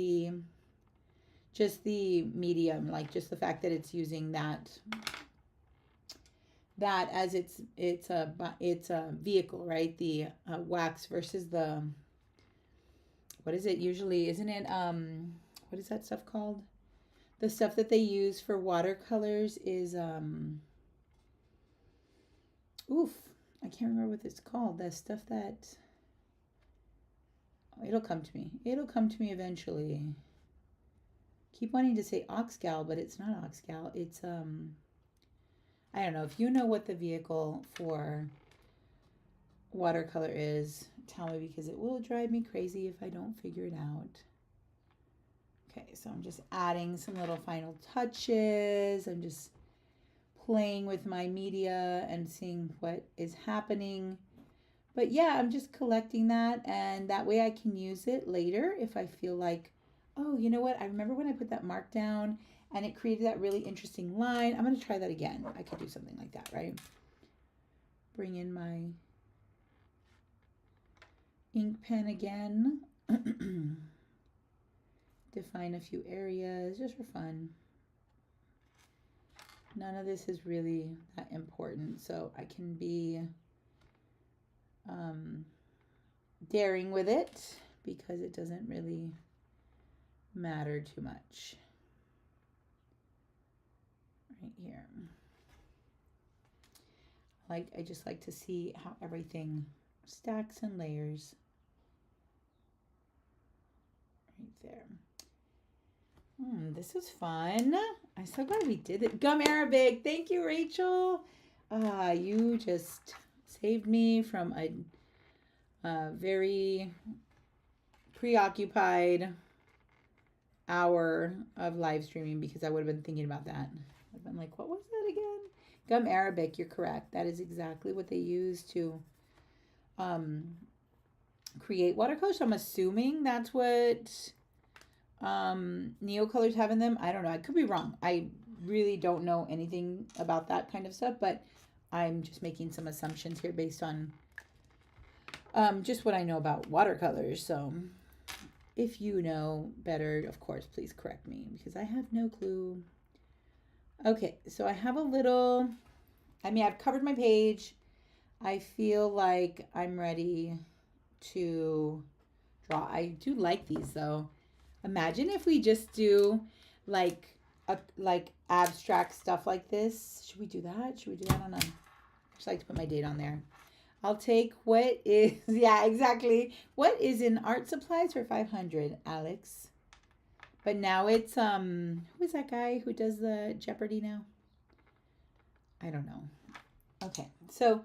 just the medium, like just the fact that it's using that as it's a vehicle, right? The wax versus the, what is it usually? Isn't it, what is that stuff called? The stuff that they use for watercolors is, I can't remember what it's called. The stuff that, it'll come to me. It'll come to me eventually. Keep wanting to say Oxgal, but it's not Oxgal. It's, I don't know. If you know what the vehicle for watercolor is, tell me, because it will drive me crazy if I don't figure it out. Okay, so I'm just adding some little final touches. I'm just playing with my media and seeing what is happening. But yeah, I'm just collecting that, and that way I can use it later if I feel like, oh, you know what? I remember when I put that mark down and it created that really interesting line. I'm going to try that again. I could do something like that, right? Bring in my ink pen again. Define a few areas just for fun. None of this is really that important, so I can be daring with it because it doesn't really matter too much. Right here. I just like to see how everything stacks and layers. Right there. This is fun. I'm so glad we did it. Gum Arabic. Thank you, Rachel. Ah, you just saved me from a very preoccupied hour of live streaming because I would have been thinking about that. I've been like, what was that again? Gum arabic, you're correct. That is exactly what they use to um, create watercolors. So I'm assuming that's what neocolors have in them. I don't know. I could be wrong. I really don't know anything about that kind of stuff, but I'm just making some assumptions here based on just what I know about watercolors. So if you know better, of course, please correct me because I have no clue. Okay, so I have a little, I've covered my page. I feel like I'm ready to draw. I do like these though. Imagine if we just do like like abstract stuff like this. Should we do that? Should we do that on a? I just like to put my date on there. I'll take what is yeah, exactly. What is in art supplies for 500, Alex? But now it's who is that guy who does the Jeopardy now? I don't know. Okay. So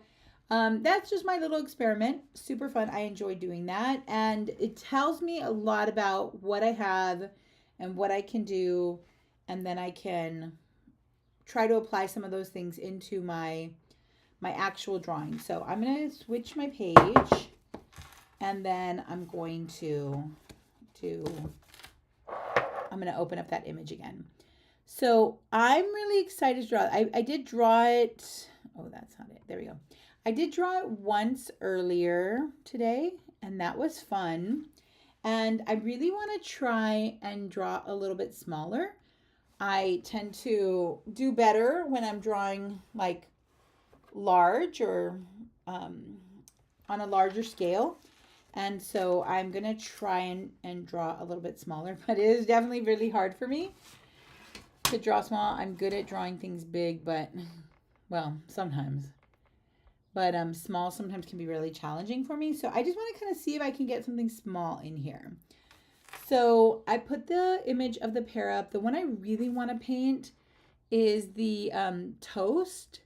that's just my little experiment. Super fun. I enjoy doing that. And it tells me a lot about what I have and what I can do. And then I can try to apply some of those things into my actual drawing. So I'm going to switch my page and then I'm going to open up that image again. So I'm really excited to draw. I did draw it. Oh, that's not it. There we go. I did draw it once earlier today, and that was fun. And I really want to try and draw a little bit smaller. I tend to do better when I'm drawing like large or on a larger scale. And so I'm going to try and draw a little bit smaller, but it is definitely really hard for me to draw small. I'm good at drawing things big, but, well, sometimes. But small sometimes can be really challenging for me. So I just want to kind of see if I can get something small in here. So I put the image of the pear up. The one I really want to paint is the toast.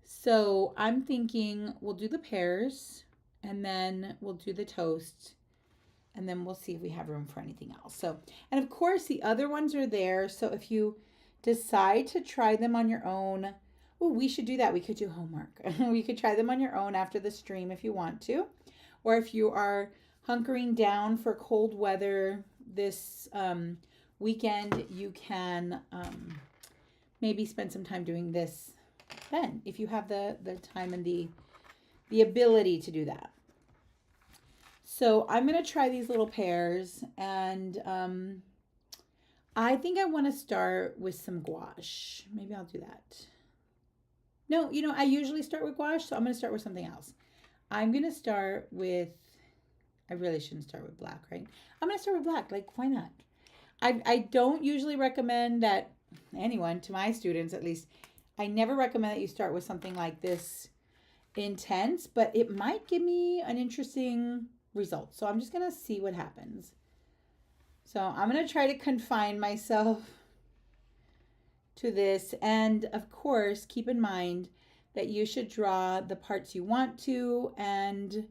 So I'm thinking we'll do the pears and then we'll do the toast and then we'll see if we have room for anything else. So, and of course the other ones are there. So if you decide to try them on your own, oh, we should do that. We could do homework. We could try them on your own after the stream if you want to. Or if you are hunkering down for cold weather this weekend, you can maybe spend some time doing this then, if you have the time and the ability to do that. So I'm going to try these little pears, and I think I want to start with some gouache. Maybe I'll do that. No, I usually start with gouache, so I'm going to start with something else. I'm going to start with, I really shouldn't start with black, right? I'm going to start with black. Like, why not? I don't usually recommend that anyone, to my students at least, I never recommend that you start with something like this intense, but it might give me an interesting result. So I'm just going to see what happens. So I'm going to try to confine myself to this. And of course, keep in mind that you should draw the parts you want to, and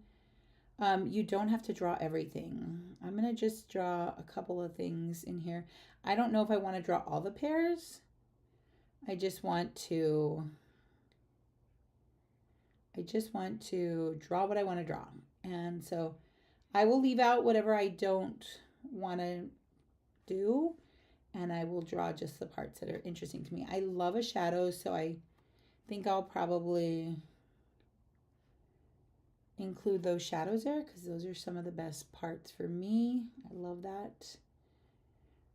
you don't have to draw everything. I'm going to just draw a couple of things in here. I don't know if I want to draw all the pears. I just want to draw what I want to draw. And so I will leave out whatever I don't want to do, and I will draw just the parts that are interesting to me. I love a shadow, so I think I'll probably include those shadows there because those are some of the best parts for me. I love that.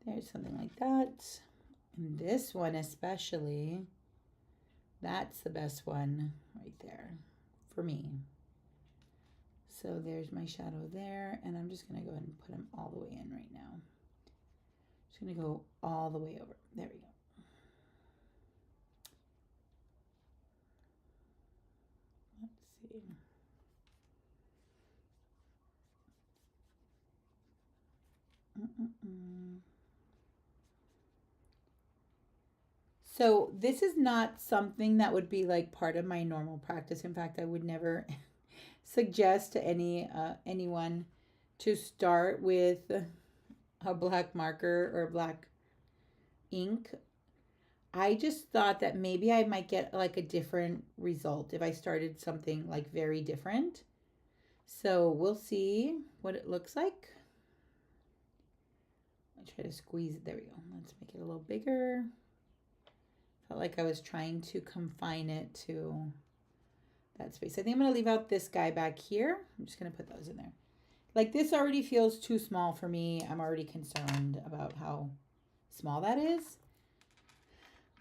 There's something like that. And this one especially, that's the best one right there for me. So there's my shadow there, and I'm just going to go ahead and put them all the way in right now. Just going to go all the way over. There we go. Let's see. So this is not something that would be like part of my normal practice. In fact, I would never suggest to anyone to start with a black marker or black ink. I just thought that maybe I might get like a different result if I started something like very different. So we'll see what it looks like. I try to squeeze it. There we go. Let's make it a little bigger. Felt like I was trying to confine it to that space. I think I'm going to leave out this guy back here. I'm just going to put those in there. Like this already feels too small for me. I'm already concerned about how small that is.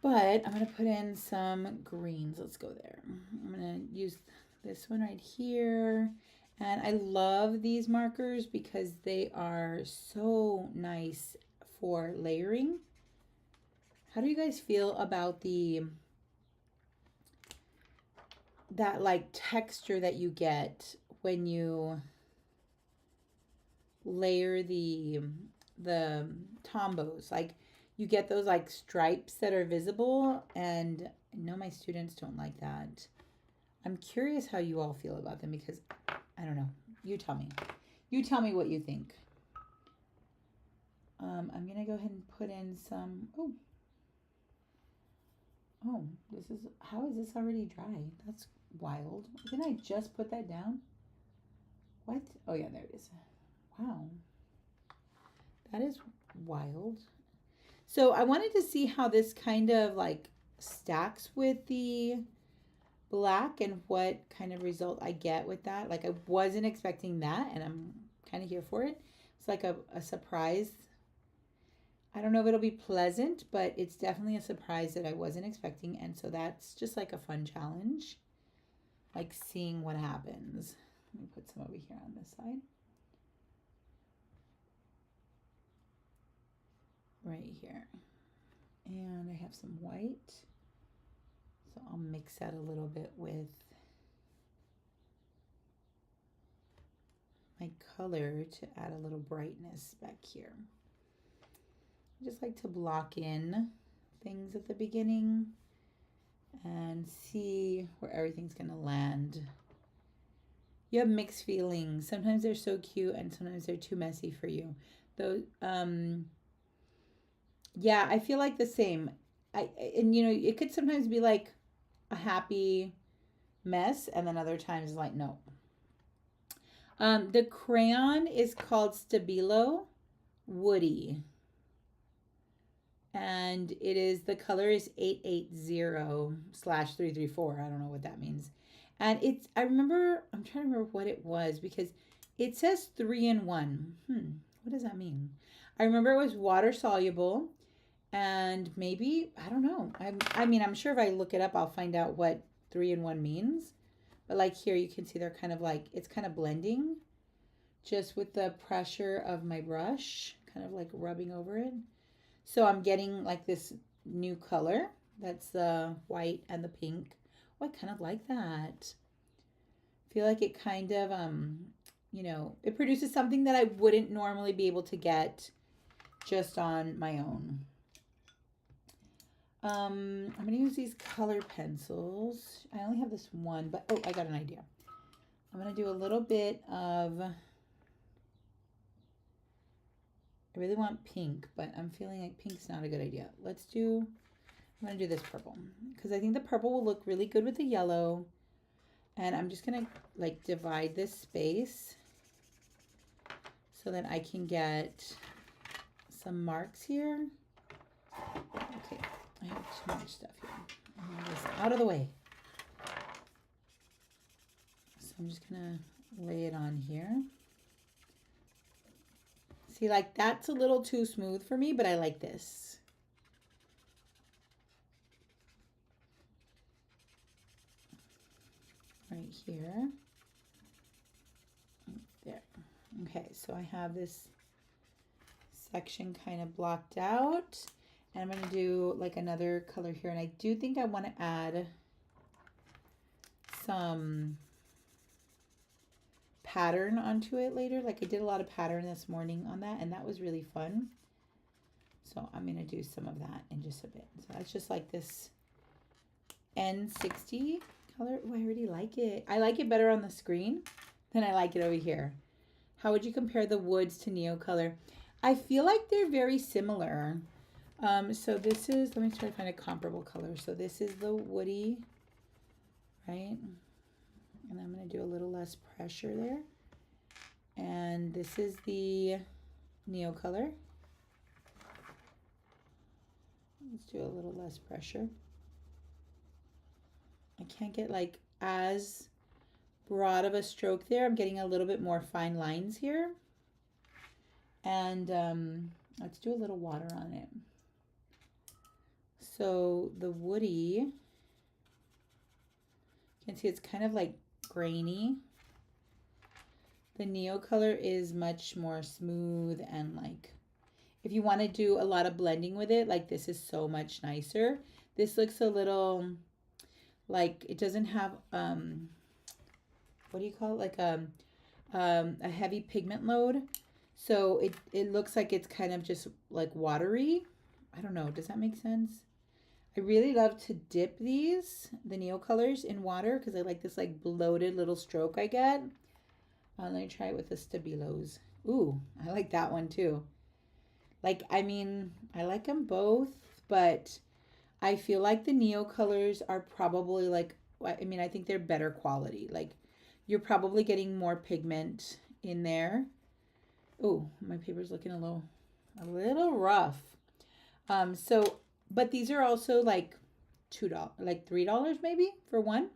But I'm going to put in some greens. Let's go there. I'm going to use this one right here. And I love these markers because they are so nice for layering. How do you guys feel about that like texture that you get when you layer the tombos? Like you get those like stripes that are visible, and I know my students don't like that. I'm curious how you all feel about them because I don't know. You tell me. You tell me what you think. I'm going to go ahead and put in some, how is this already dry? That's wild. Didn't I just put that down? What? Oh yeah, there it is. Wow. That is wild. So I wanted to see how this kind of like stacks with the black and what kind of result I get with that. Like I wasn't expecting that, and I'm kind of here for it. It's like a surprise. I don't know if it'll be pleasant, but it's definitely a surprise that I wasn't expecting. And so that's just like a fun challenge, like seeing what happens. Let me put some over here on this side. Right here. And I have some white. So I'll mix that a little bit with my color to add a little brightness back here. I just like to block in things at the beginning and see where everything's going to land. You have mixed feelings. Sometimes they're so cute and sometimes they're too messy for you. Those, yeah, I feel like the same. And you know, it could sometimes be like a happy mess, and then other times like no. The crayon is called Stabilo Woody. And it is, the color is 880/334. I don't know what that means. And it's, I'm trying to remember what it was because it says 3-in-1. What does that mean? I remember it was water soluble, and maybe, I don't know. I mean, I'm sure if I look it up, I'll find out what 3-in-1 means. But like here, you can see they're kind of like, it's kind of blending just with the pressure of my brush, kind of like rubbing over it. So I'm getting like this new color. That's the white and the pink. Oh, I kind of like that. I feel like it kind of, you know, it produces something that I wouldn't normally be able to get just on my own. I'm going to use these color pencils. I only have this one, but oh, I got an idea. I'm going to do a little bit of, I really want pink, but I'm feeling like pink's not a good idea. I'm going to do this purple because I think the purple will look really good with the yellow. And I'm just going to like divide this space so that I can get some marks here. Okay, I have too much stuff here. I'm going to get this out of the way. So I'm just going to lay it on here. See, like that's a little too smooth for me, but I like this. Right here. There. Okay, so I have this section kind of blocked out. And I'm going to do like another color here. And I do think I want to add some pattern onto it later. Like I did a lot of pattern this morning on that, and that was really fun. So So I'm going to do some of that in just a bit. So that's just like this N60 color. Oh, I already like it. I like it better on the screen than I like it over here. How would you compare the woods to Neocolor? I feel like they're very similar. So this is, let me try to find a comparable color. So this is the woody, right? And I'm going to do a little less pressure there. And this is the Neocolor. Let's do a little less pressure. I can't get like as broad of a stroke there. I'm getting a little bit more fine lines here. And let's do a little water on it. So the woody, you can see it's kind of like grainy. The Neocolor is much more smooth and like, if you want to do a lot of blending with it, like this is so much nicer. This looks a little like it doesn't have what do you call it, like a heavy pigment load, so it looks like it's kind of just like watery. I don't know, does that make sense? I really love to dip the Neocolors in water because I like this like bloated little stroke I get. Let me try it with the Stabilos. Ooh, I like that one too. Like, I mean, I like them both, but I feel like the Neocolors are probably like, I mean, I think they're better quality. Like, you're probably getting more pigment in there. Oh, my paper's looking a little rough. But these are also like $2, like $3 maybe for one.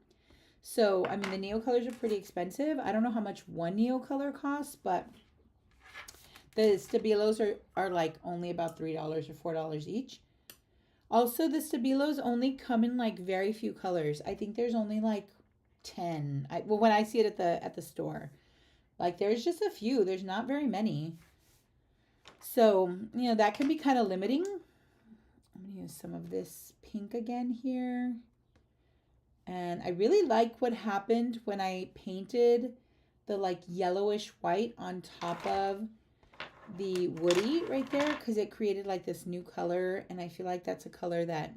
So, I mean, the Neocolors are pretty expensive. I don't know how much one Neocolor costs, but the Stabilos are like only about $3 or $4 each. Also, the Stabilos only come in like very few colors. I think there's only like 10. Well, when I see it at the store, like there's just a few. There's not very many. So, you know, that can be kind of limiting. I'm going to use some of this pink again here. And I really like what happened when I painted the like yellowish white on top of the woody right there, because it created like this new color, and I feel like that's a color that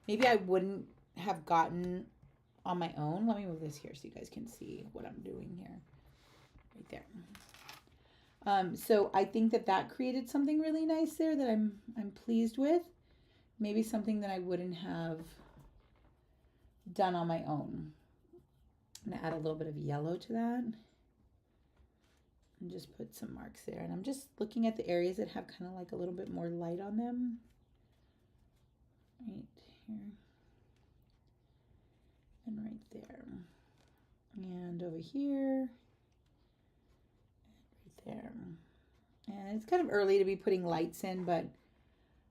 maybe I wouldn't have gotten on my own. Let me move this here so you guys can see what I'm doing here. Right there. So I think that created something really nice there that I'm pleased with. Maybe something that I wouldn't have done on my own. I'm gonna add a little bit of yellow to that. And just put some marks there. And I'm just looking at the areas that have kind of like a little bit more light on them. Right here. And right there. And over here. And right there. And it's kind of early to be putting lights in, but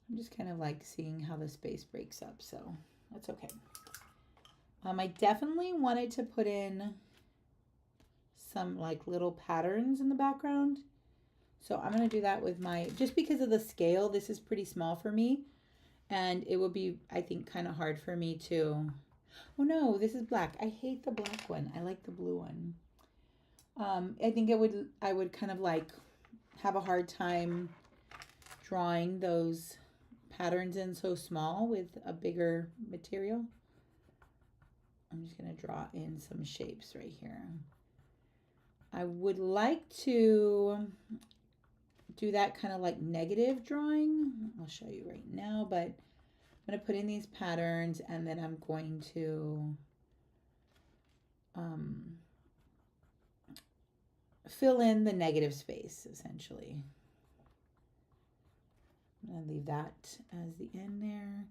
I'm just kind of like seeing how the space breaks up. So that's okay. I definitely wanted to put in some like little patterns in the background. So I'm going to do that with just because of the scale, this is pretty small for me. And it will be, I think, kind of hard for me to, oh no, this is black. I hate the black one. I like the blue one. I think I would kind of like have a hard time drawing those patterns in so small with a bigger material. I'm just going to draw in some shapes right here. I would like to do that kind of like negative drawing. I'll show you right now, but I'm going to put in these patterns and then I'm going to fill in the negative space essentially. I'm going to leave that as the end there.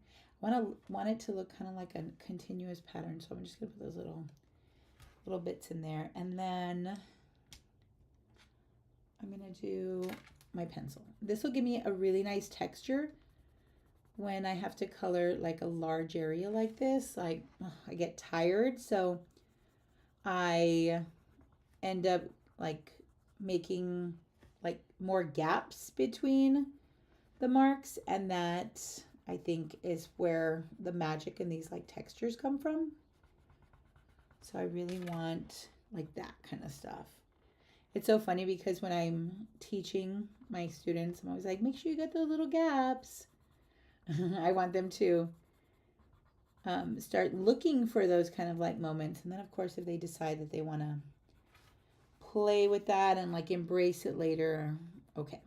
I want it to look kind of like a continuous pattern, so I'm just going to put those little bits in there, and then I'm going to do my pencil. This will give me a really nice texture when I have to color like a large area like this. Like, I get tired, so I end up like making like more gaps between the marks, and that I think is where the magic in these like textures come from. So I really want like that kind of stuff. It's so funny because when I'm teaching my students, I'm always like, make sure you get those little gaps. I want them to start looking for those kind of like moments. And then, of course, if they decide that they want to play with that and like embrace it later, okay.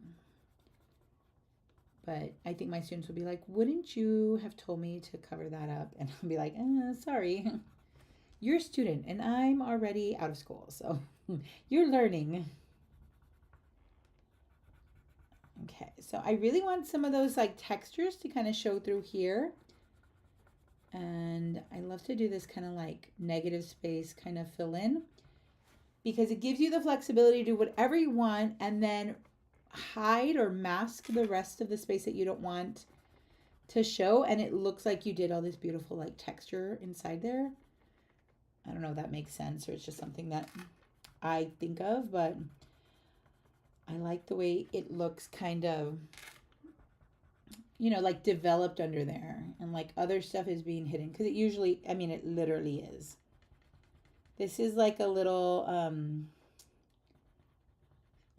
But I think my students will be like, wouldn't you have told me to cover that up? And I'll be like, sorry. You're a student and I'm already out of school. So you're learning. Okay, so I really want some of those like textures to kind of show through here. And I love to do this kind of like negative space kind of fill in because it gives you the flexibility to do whatever you want and then hide or mask the rest of the space that you don't want to show, and it looks like you did all this beautiful like texture inside there. I don't know if that makes sense or it's just something that I think of, but I like the way it looks kind of, you know, like developed under there and like other stuff is being hidden because it usually, I mean, it literally is. This is like a little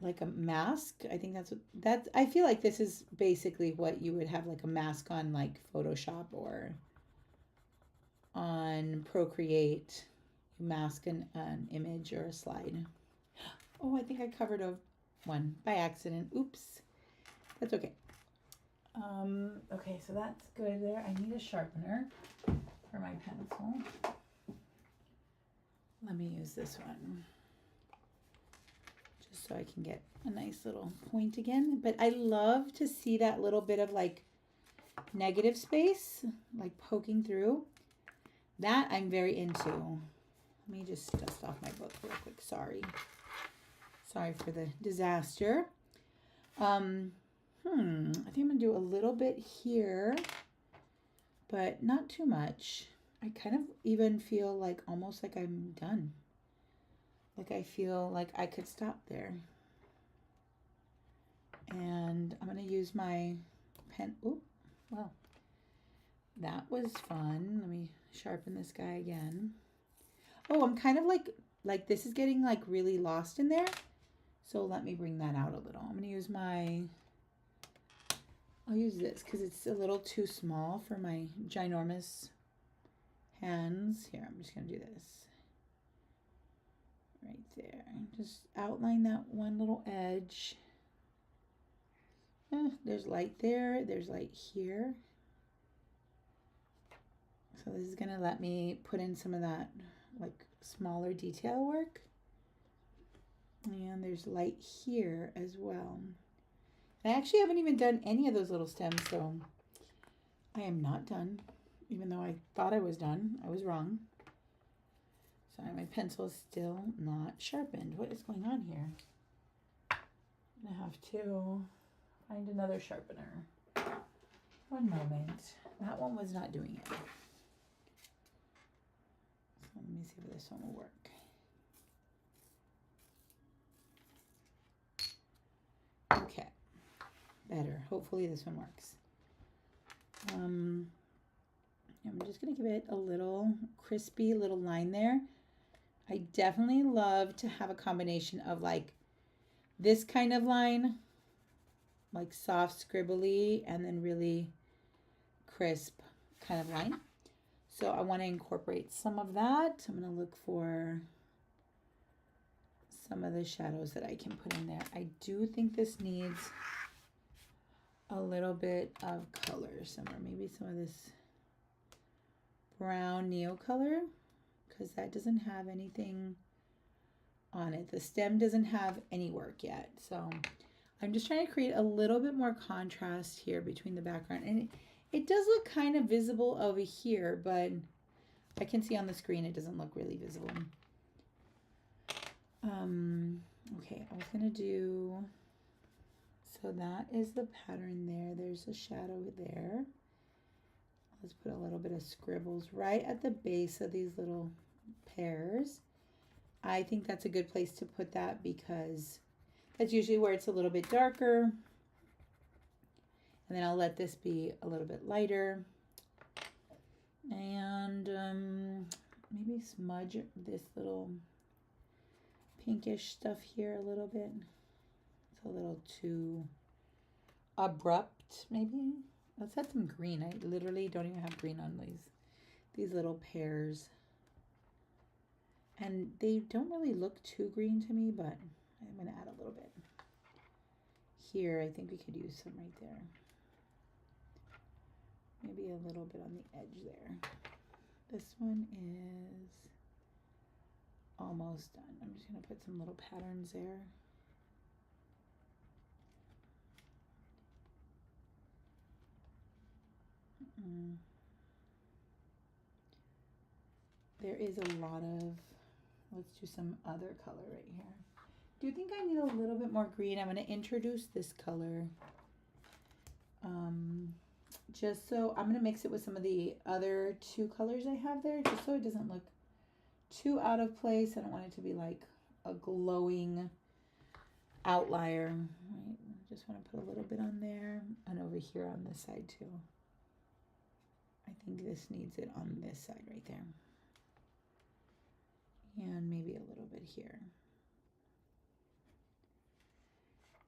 like a mask. I think that's I feel like this is basically what you would have like a mask on like Photoshop or on Procreate. You mask an image or a slide. Oh, I think I covered one by accident. Oops. That's okay. Okay, so that's good there. I need a sharpener for my pencil. Let me use this one just so I can get a nice little point again. But I love to see that little bit of like negative space, like poking through. That I'm very into. Let me just dust off my book real quick. Sorry for the disaster. I think I'm gonna do a little bit here, but not too much. I kind of even feel like almost like I'm done. Like I feel like I could stop there. And I'm gonna use my pen. Oh, well, that was fun. Let me sharpen this guy again. Oh, I'm kind of like this is getting like really lost in there. So let me bring that out a little. I'm gonna use I'll use this because it's a little too small for my ginormous hands. Here, I'm just gonna do this. Right there. Just outline that one little edge. There's light there. There's light here. So this is going to let me put in some of that like smaller detail work. And there's light here as well. I actually haven't even done any of those little stems, so I am not done. Even though I thought I was done, I was wrong. Sorry, my pencil is still not sharpened. What is going on here? I'm gonna have to find another sharpener. One moment. That one was not doing it. So let me see if this one will work. Okay, better. Hopefully this one works. I'm just gonna give it a little crispy little line there. I definitely love to have a combination of like this kind of line, like soft scribbly, and then really crisp kind of line. So I want to incorporate some of that. I'm going to look for some of the shadows that I can put in there. I do think this needs a little bit of color somewhere. Maybe some of this brown neo color, because that doesn't have anything on it. The stem doesn't have any work yet. So I'm just trying to create a little bit more contrast here between the background. And it does look kind of visible over here, but I can see on the screen it doesn't look really visible. Okay, I was gonna do, so that is the pattern there. There's a shadow there. Let's put a little bit of scribbles right at the base of these little pears. I think that's a good place to put that because that's usually where it's a little bit darker. And then I'll let this be a little bit lighter. And maybe smudge this little pinkish stuff here a little bit. It's a little too abrupt, maybe. Let's add some green. I literally don't even have green on these little pears. And they don't really look too green to me, but I'm going to add a little bit. Here, I think we could use some right there. Maybe a little bit on the edge there. This one is almost done. I'm just going to put some little patterns there. There is a lot of, let's do some other color right here. Do you think I need a little bit more green? I'm going to introduce this color. Just so I'm going to mix it with some of the other two colors I have there, just so it doesn't look too out of place. I don't want it to be like a glowing outlier. Right? Just want to put a little bit on there and over here on this side too. I think this needs it on this side right there. And maybe a little bit here.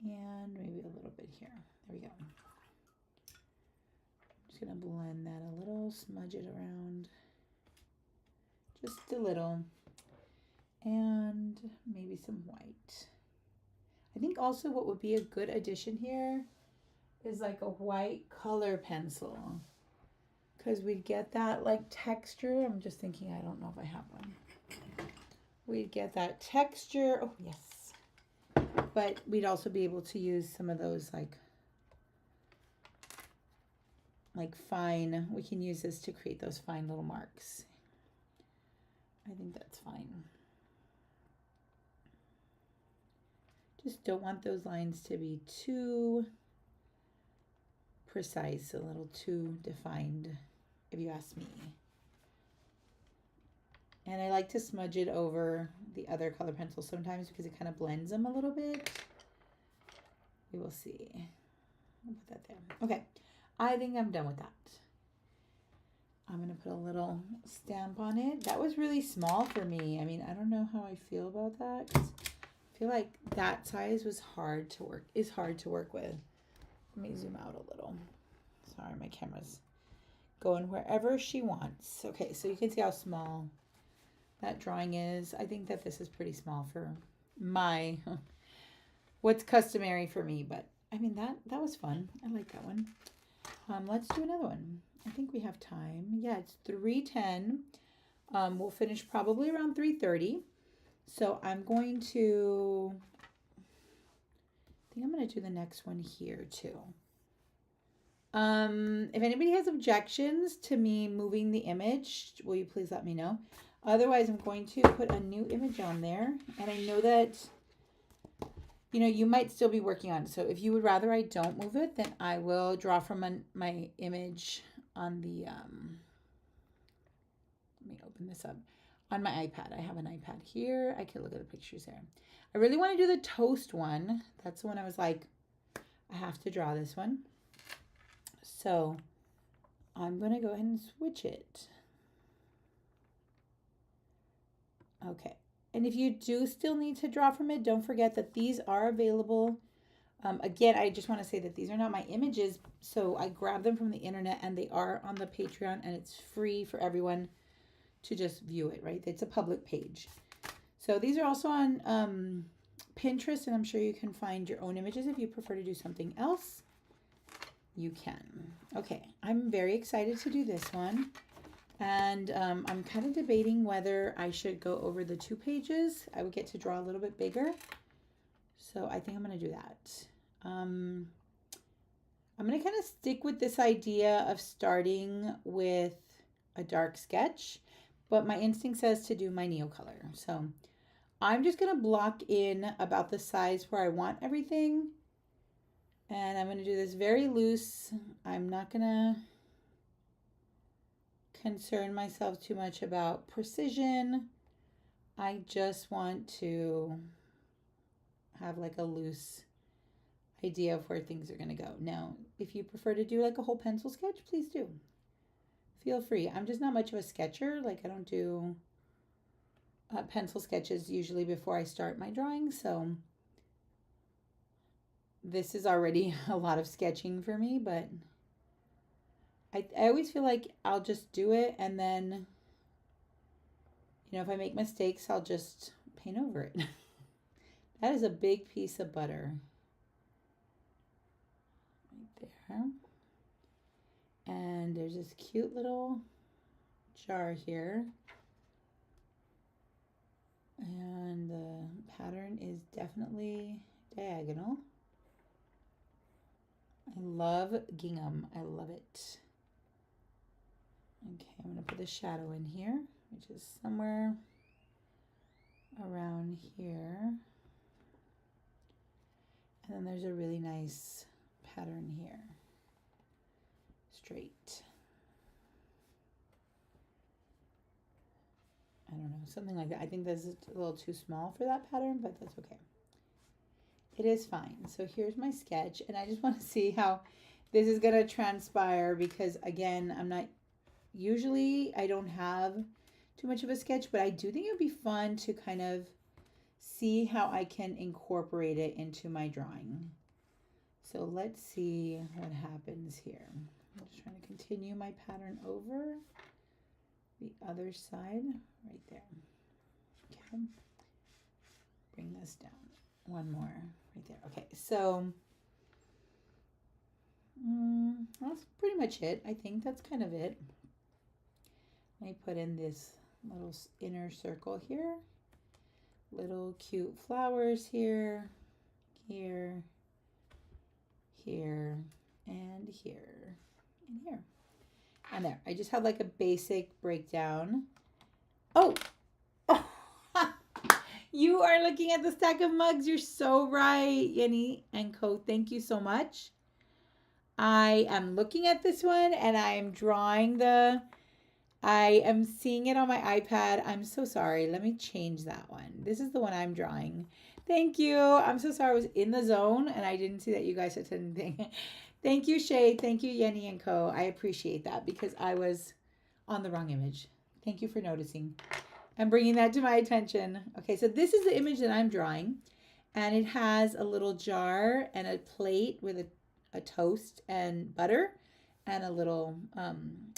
And maybe a little bit here. There we go. I'm just going to blend that a little, smudge it around. Just a little. And maybe some white. I think also what would be a good addition here is like a white color pencil. Because we'd get that like texture. I'm just thinking, I don't know if I have one. We'd get that texture. Oh, yes. But we'd also be able to use some of those like fine. We can use this to create those fine little marks. I think that's fine. Just don't want those lines to be too precise, a little too defined, if you ask me. And I like to smudge it over the other color pencils sometimes because it kind of blends them a little bit. We will see. I'll put that there. Okay, I think I'm done with that. I'm going to put a little stamp on it. That was really small for me. I mean, I don't know how I feel about that. 'Cause I feel like that size was hard to work with. Let me zoom out a little. Sorry, my camera's going wherever she wants. Okay, so you can see how small that drawing is. I think that this is pretty small for my, what's customary for me, but I mean, that was fun. I like that one. Let's do another one. I think we have time. Yeah, it's 3:10. We'll finish probably around 3:30. So I'm going to, I think I'm going to do the next one here too. If anybody has objections to me moving the image, will you please let me know? Otherwise, I'm going to put a new image on there. And I know that, you know, you might still be working on it. So if you would rather I don't move it, then I will draw from my image on the, let me open this up, on my iPad. I have an iPad here. I can look at the pictures there. I really want to do the toast one. That's the one I was like, I have to draw this one. So I'm going to go ahead and switch it. Okay, and if you do still need to draw from it, don't forget that these are available. Again, I just want to say that these are not my images, so I grabbed them from the internet and they are on the Patreon and it's free for everyone to just view it, right? It's a public page. So these are also on Pinterest, and I'm sure you can find your own images. If you prefer to do something else, you can. Okay, I'm very excited to do this one. And I'm kind of debating whether I should go over the 2 pages. I would get to draw a little bit bigger. So I think I'm going to do that. I'm going to kind of stick with this idea of starting with a dark sketch, but my instinct says to do my neo color. So I'm just going to block in about the size where I want everything. And I'm going to do this very loose. I'm not going to concern myself too much about precision. I just want to have like a loose idea of where things are going to go. Now, if you prefer to do like a whole pencil sketch, please do. Feel free. I'm just not much of a sketcher. Like I don't do pencil sketches usually before I start my drawing, so this is already a lot of sketching for me, but I always feel like I'll just do it, and then, you know, if I make mistakes, I'll just paint over it. That is a big piece of butter right there. And there's this cute little jar here. And the pattern is definitely diagonal. I love gingham. I love it. Okay, I'm going to put a shadow in here, which is somewhere around here. And then there's a really nice pattern here. Straight. I don't know, something like that. I think this is a little too small for that pattern, but that's okay. It is fine. So here's my sketch, and I just want to see how this is going to transpire because, again, I don't have too much of a sketch, but I do think it would be fun to kind of see how I can incorporate it into my drawing. So let's see what happens here. I'm just trying to continue my pattern over the other side right there. Okay. Bring this down. One more right there. Okay, so that's pretty much it. I think that's kind of it. Let me put in this little inner circle here. Little cute flowers here, here, here, and here, and here. And there. I just have like a basic breakdown. Oh! Oh. You are looking at the stack of mugs. You're so right, Yenny and Co. Thank you so much. I am looking at this one and I am drawing I am seeing it on my iPad. I'm so sorry. Let me change that one. This is the one I'm drawing. Thank you. I'm so sorry. I was in the zone and I didn't see that you guys said anything. Thank you, Shay. Thank you, Yenny and Co. I appreciate that because I was on the wrong image. Thank you for noticing and bringing that to my attention. Okay, so this is the image that I'm drawing, and it has a little jar and a plate with a toast and butter and a little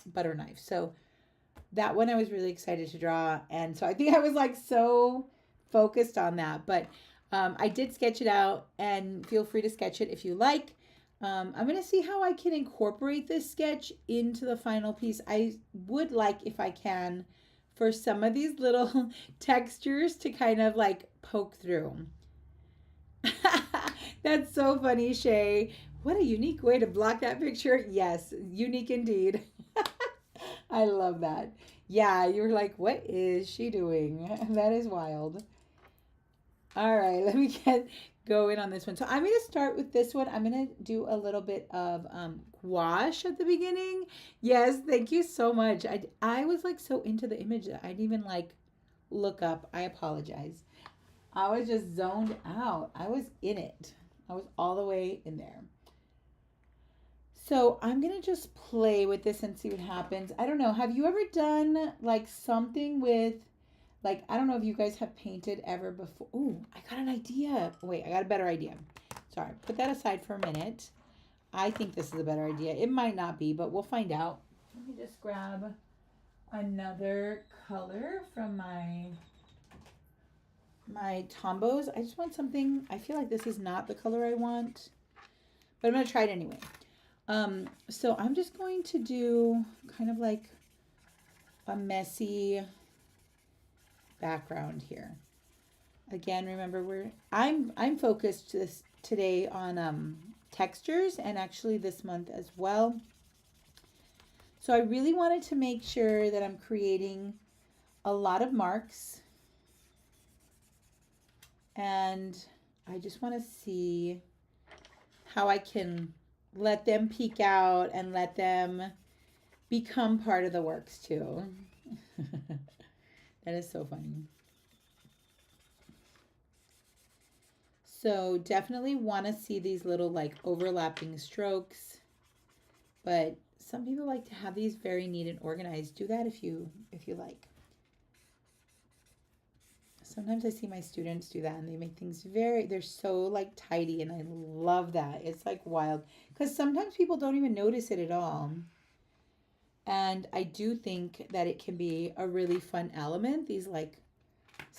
butter knife. So that one I was really excited to draw, and so I think I was like so focused on that, but I did sketch it out, and feel free to sketch it if you like. I'm going to see how I can incorporate this sketch into the final piece. I would like, if I can, for some of these little textures to kind of like poke through. That's so funny, Shay. What a unique way to block that picture. Yes, unique indeed. I love that. Yeah, you're like, what is she doing? That is wild. All right, let me get going on this one. So I'm going to start with this one. I'm going to do a little bit of gouache at the beginning. Yes, thank you so much. I was like so into the image that I didn't even like look up. I apologize. I was just zoned out. I was in it. I was all the way in there. So I'm going to just play with this and see what happens. I don't know. Have you ever done like something with, like, I don't know if you guys have painted ever before. Ooh, I got an idea. Wait, I got a better idea. Sorry, put that aside for a minute. I think this is a better idea. It might not be, but we'll find out. Let me just grab another color from my Tombos. I just want something. I feel like this is not the color I want, but I'm going to try it anyway. So I'm just going to do kind of like a messy background here. Again, remember I'm focused today on textures, and actually this month as well. So I really wanted to make sure that I'm creating a lot of marks, and I just want to see how I can let them peek out and let them become part of the works too. That is so funny. So definitely want to see these little like overlapping strokes, but some people like to have these very neat and organized. Do that if you like. Sometimes I see my students do that and they make things they're so like tidy, and I love that. It's like wild because sometimes people don't even notice it at all. And I do think that it can be a really fun element, these like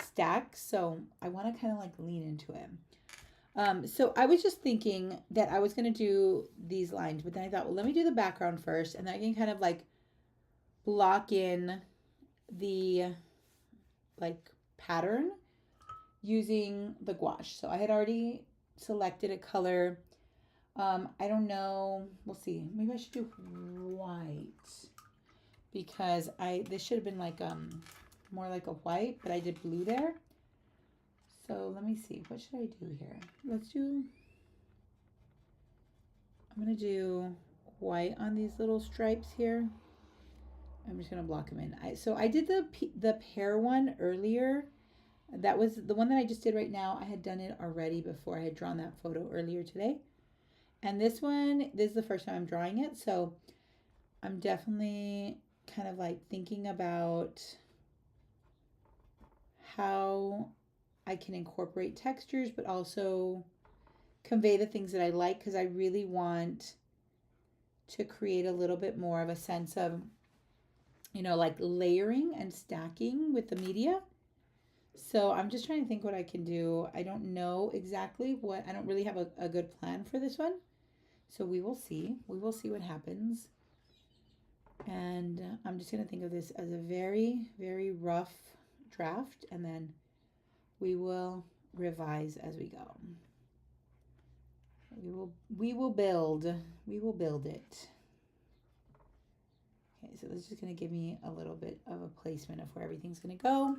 stacks. So I want to kind of like lean into it. So I was just thinking that I was going to do these lines, but then I thought, well, let me do the background first, and then I can kind of like block in the like pattern using the gouache. So I had already selected a color. I don't know. We'll see. Maybe I should do white because this should have been like more like a white, but I did blue there. So let me see. What should I do here? I'm going to do white on these little stripes here. I'm just going to block them in. So I did the pear one earlier. That was the one that I just did right now. I had done it already before. I had drawn that photo earlier today. And this is the first time I'm drawing it. So I'm definitely kind of like thinking about how I can incorporate textures, but also convey the things that I like, because I really want to create a little bit more of a sense of, like layering and stacking with the media. So I'm just trying to think what I can do. I don't know exactly I don't really have a good plan for this one. So we will see. We will see what happens. And I'm just going to think of this as a very, very rough draft, and then we will revise as we go. We will build it. Okay, so this is just going to give me a little bit of a placement of where everything's going to go.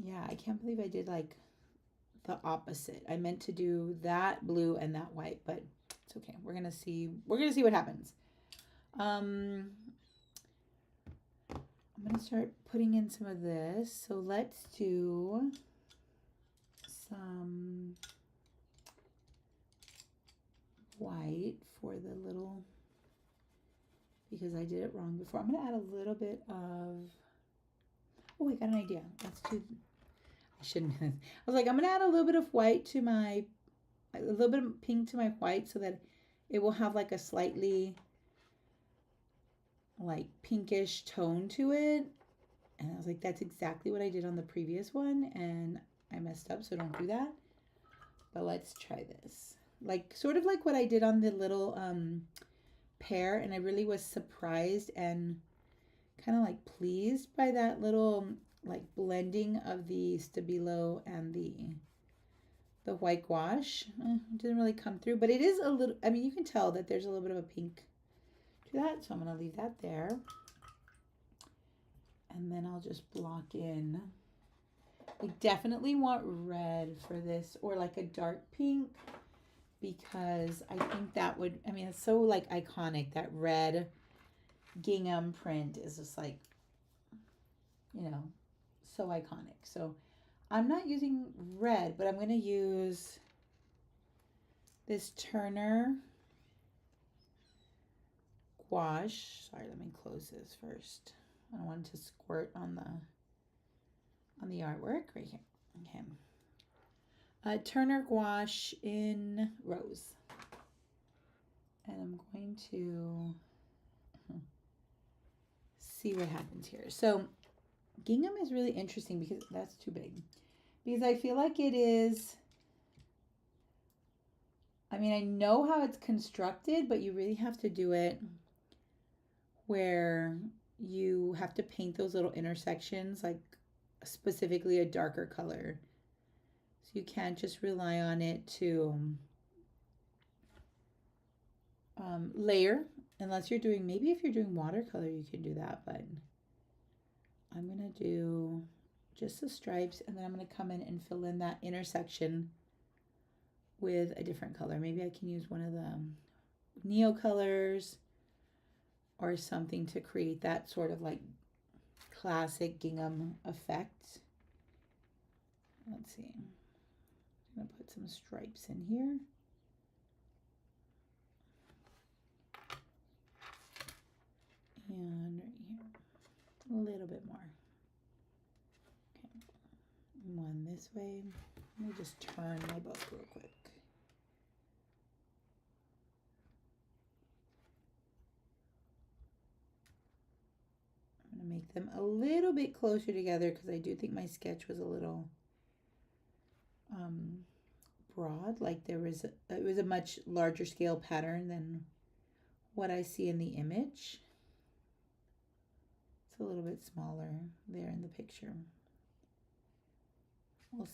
Yeah, I can't believe I did like the opposite. I meant to do that blue and that white, but it's okay. We're going to see what happens. I'm going to start putting in some of this. So let's do some white for the little, because I did it wrong before. I'm going to add a little bit of, oh, I got an idea. I shouldn't have. I was like, I'm going to add a little bit of white a little bit of pink to my white so that it will have like a slightly like pinkish tone to it. And I was like, that's exactly what I did on the previous one, and I messed up, so don't do that. But let's try this. Like sort of like what I did on the little pear, and I really was surprised and kind of like pleased by that little like blending of the Stabilo and the white gouache. It didn't really come through, but it is a little, I mean, you can tell that there's a little bit of a pink to that, so I'm going to leave that there. And then I'll just block in. We definitely want red for this, or like a dark pink, because I think that would, I mean, it's so like iconic. That red gingham print is just like, so iconic. So I'm not using red, but I'm going to use this Turner gouache. Sorry, let me close this first. I don't want it to squirt on the artwork right here. Okay. Turner gouache in rose. And I'm going to see what happens here. So gingham is really interesting because that's too big. Because I feel like it is, I mean, I know how it's constructed, but you really have to do it where you have to paint those little intersections, like specifically a darker color. So you can't just rely on it to layer, unless you're doing, maybe if you're doing watercolor, you can do that, but I'm going to do just the stripes, and then I'm going to come in and fill in that intersection with a different color. Maybe I can use one of the neo colors or something to create that sort of like classic gingham effect. Let's see. I'm going to put some stripes in here. And right here, a little bit more. Okay. one this way. Let me just turn my book real quick. I'm going to make them a little bit closer together because I do think my sketch was a little broad. Like it was a much larger scale pattern than what I see in the image. It's a little bit smaller there in the picture. We'll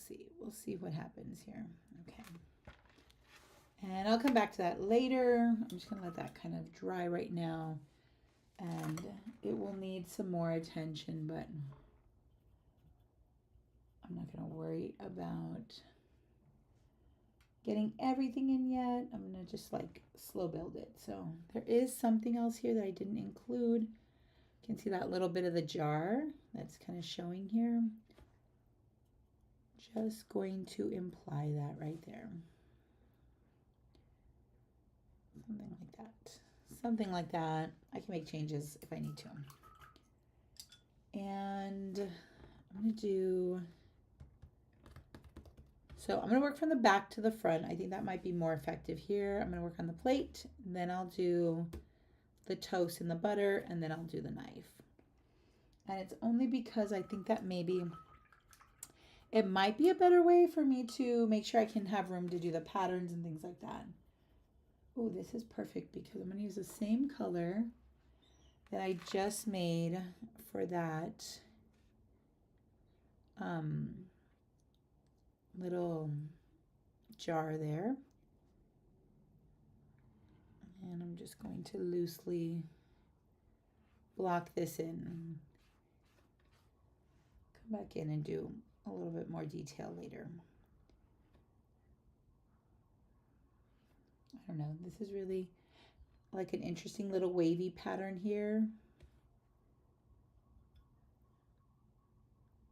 see what happens here. Okay. And I'll come back to that later. I'm just going to let that kind of dry right now. And it will need some more attention, but I'm not going to worry about getting everything in yet. I'm going to just like slow build it. So there is something else here that I didn't include. You can see that little bit of the jar that's kind of showing here. Just going to imply that right there. Something like that. Something like that. I can make changes if I need to. And I'm going to do... So I'm going to work from the back to the front. I think that might be more effective here. I'm going to work on the plate. Then I'll do the toast and the butter. And then I'll do the knife. And it's only because I think that maybe... it might be a better way for me to make sure I can have room to do the patterns and things like that. Oh, this is perfect because I'm going to use the same color that I just made for that little jar there. And I'm just going to loosely block this in. Come back in and do a little bit more detail later. I don't know, this is really like an interesting little wavy pattern here.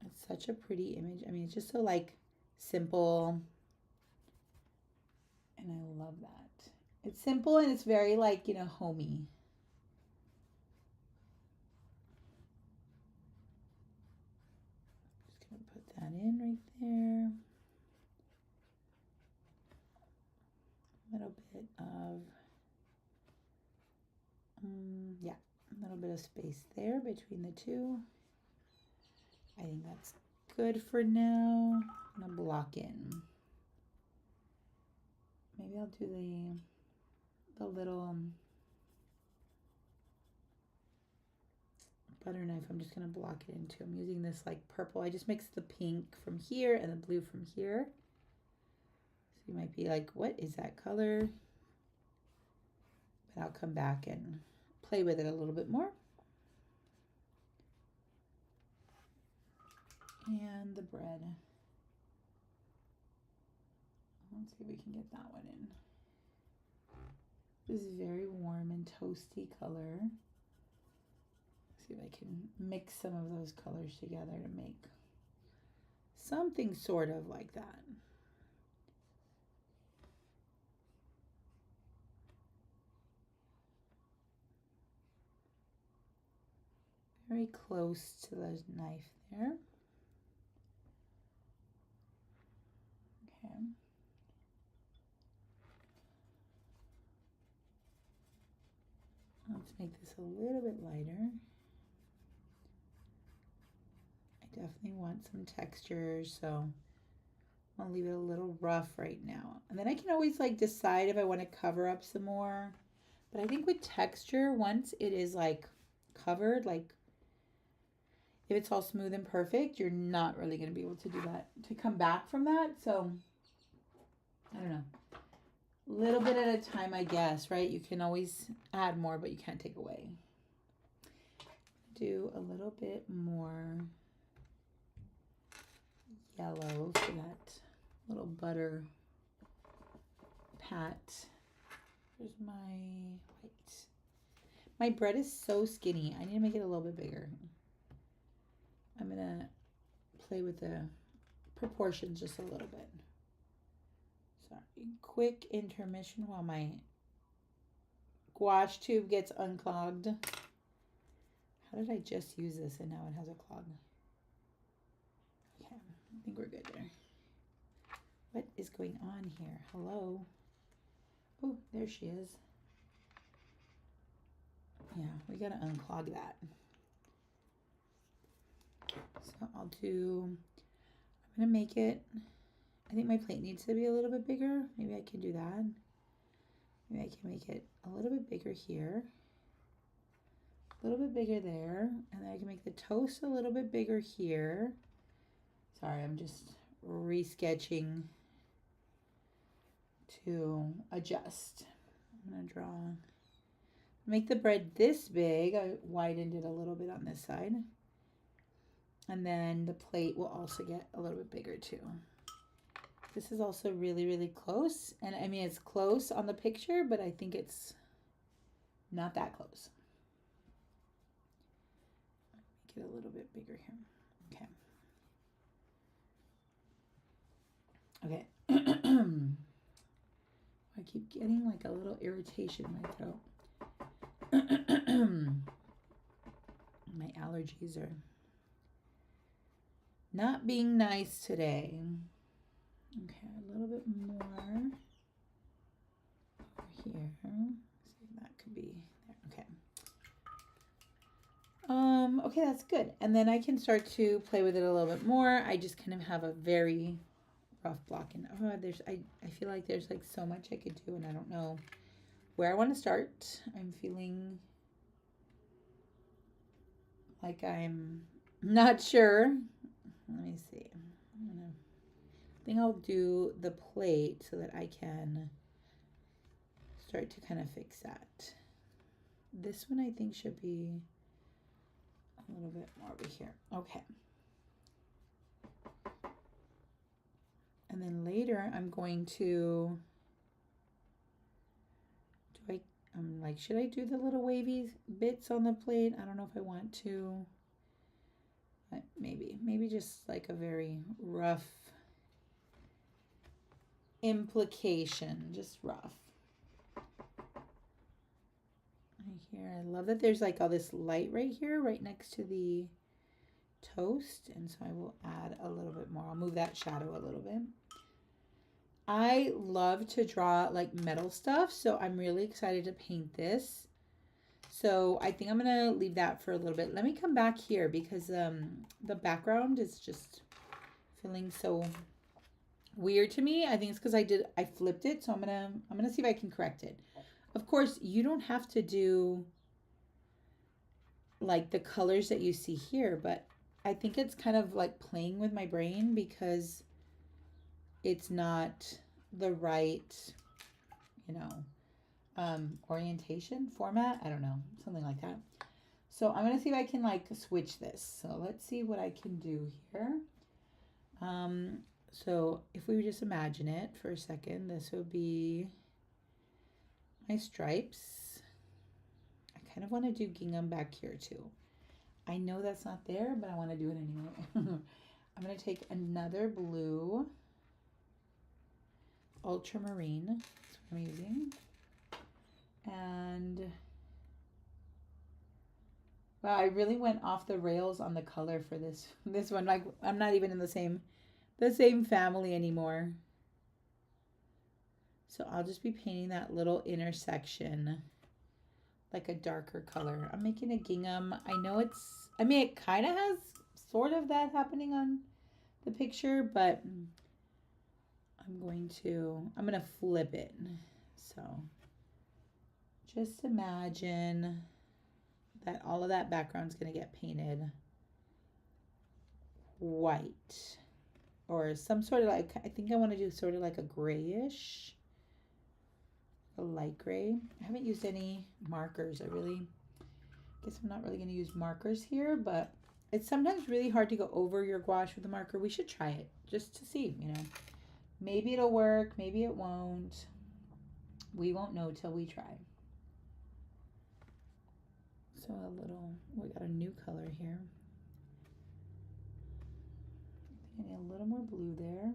It's such a pretty image. I mean, it's just so like simple. And I love that. It's simple and it's very like, you know, homey. Just gonna put that in right there. A little bit of, yeah, a little bit of space there between the two. I think that's good for now. I'm gonna block in. Maybe I'll do the little butter knife. I'm just gonna block it into. I'm using this like purple. I just mixed the pink from here and the blue from here. So you might be like, what is that color? But I'll come back and play with it a little bit more. And the bread. Let's see if we can get that one in. This is very warm and toasty color. Let's see if I can mix some of those colors together to make something sort of like that. Very close to the knife there. Okay. Let's make this a little bit lighter. I definitely want some texture, so I'll leave it a little rough right now. And then I can always like decide if I want to cover up some more. But I think with texture, once it is like covered, like if it's all smooth and perfect, you're not really going to be able to do that, to come back from that. So I don't know. A little bit at a time, I guess, right? You can always add more, but you can't take away. Do a little bit more yellow for that little butter pat. Here's my white. My bread is so skinny. I need to make it a little bit bigger. I'm going to play with the proportions just a little bit. Sorry, quick intermission while my gouache tube gets unclogged. How did I just use this and now it has a clog? Okay, think we're good there. What is going on here? Hello? Oh, there she is. Yeah, we gotta unclog that. So I'm gonna make it, I think my plate needs to be a little bit bigger. Maybe I can do that. Maybe I can make it a little bit bigger here. A little bit bigger there. And then I can make the toast a little bit bigger here. Sorry, I'm just resketching to adjust. I'm gonna make the bread this big. I widened it a little bit on this side. And then the plate will also get a little bit bigger too. This is also really, really close. And I mean, it's close on the picture, but I think it's not that close. Make it a little bit bigger here. Okay. Okay. I keep getting like a little irritation in my throat. My allergies are not being nice today. Okay, a little bit more over here. See, that could be there. Okay. Okay, that's good. And then I can start to play with it a little bit more. I just kind of have a very rough block, and I feel like there's like so much I could do, and I don't know where I want to start. I'm feeling like I'm not sure. Let me see. I think I'll do the plate so that I can start to kind of fix that. This one I think should be a little bit more over here. Okay. And then later I'm going to, I'm like, should I do the little wavy bits on the plate? I don't know if I want to. But maybe just like a very rough implication, just rough. Right here, I love that there's like all this light right here, right next to the toast. And so I will add a little bit more. I'll move that shadow a little bit. I love to draw like metal stuff, so I'm really excited to paint this. So I think I'm gonna leave that for a little bit. Let me come back here because the background is just feeling so weird to me. I think it's because I flipped it, so I'm gonna see if I can correct it. Of course, you don't have to do like the colors that you see here, but I think it's kind of like playing with my brain because it's not the right, orientation, format. I don't know, something like that. So I'm gonna see if I can like switch this. So let's see what I can do here. So if we just imagine it for a second, this would be my stripes. I kind of want to do gingham back here too. I know that's not there, but I want to do it anyway. I'm going to take another blue, ultramarine, that's what I'm using. And wow, I really went off the rails on the color for this one. Like I'm not even in the same family anymore. So I'll just be painting that little intersection like a darker color. I'm making a gingham. I know it kind of has sort of that happening on the picture, but I'm going to flip it. So just imagine that all of that background's going to get painted white or some sort of like, I think I want to do sort of like a grayish, a light gray. I haven't used any markers. I guess I'm not really going to use markers here, but it's sometimes really hard to go over your gouache with a marker. We should try it just to see, maybe it'll work, maybe it won't. We won't know till we try. So we got a new color here. I need a little more blue there.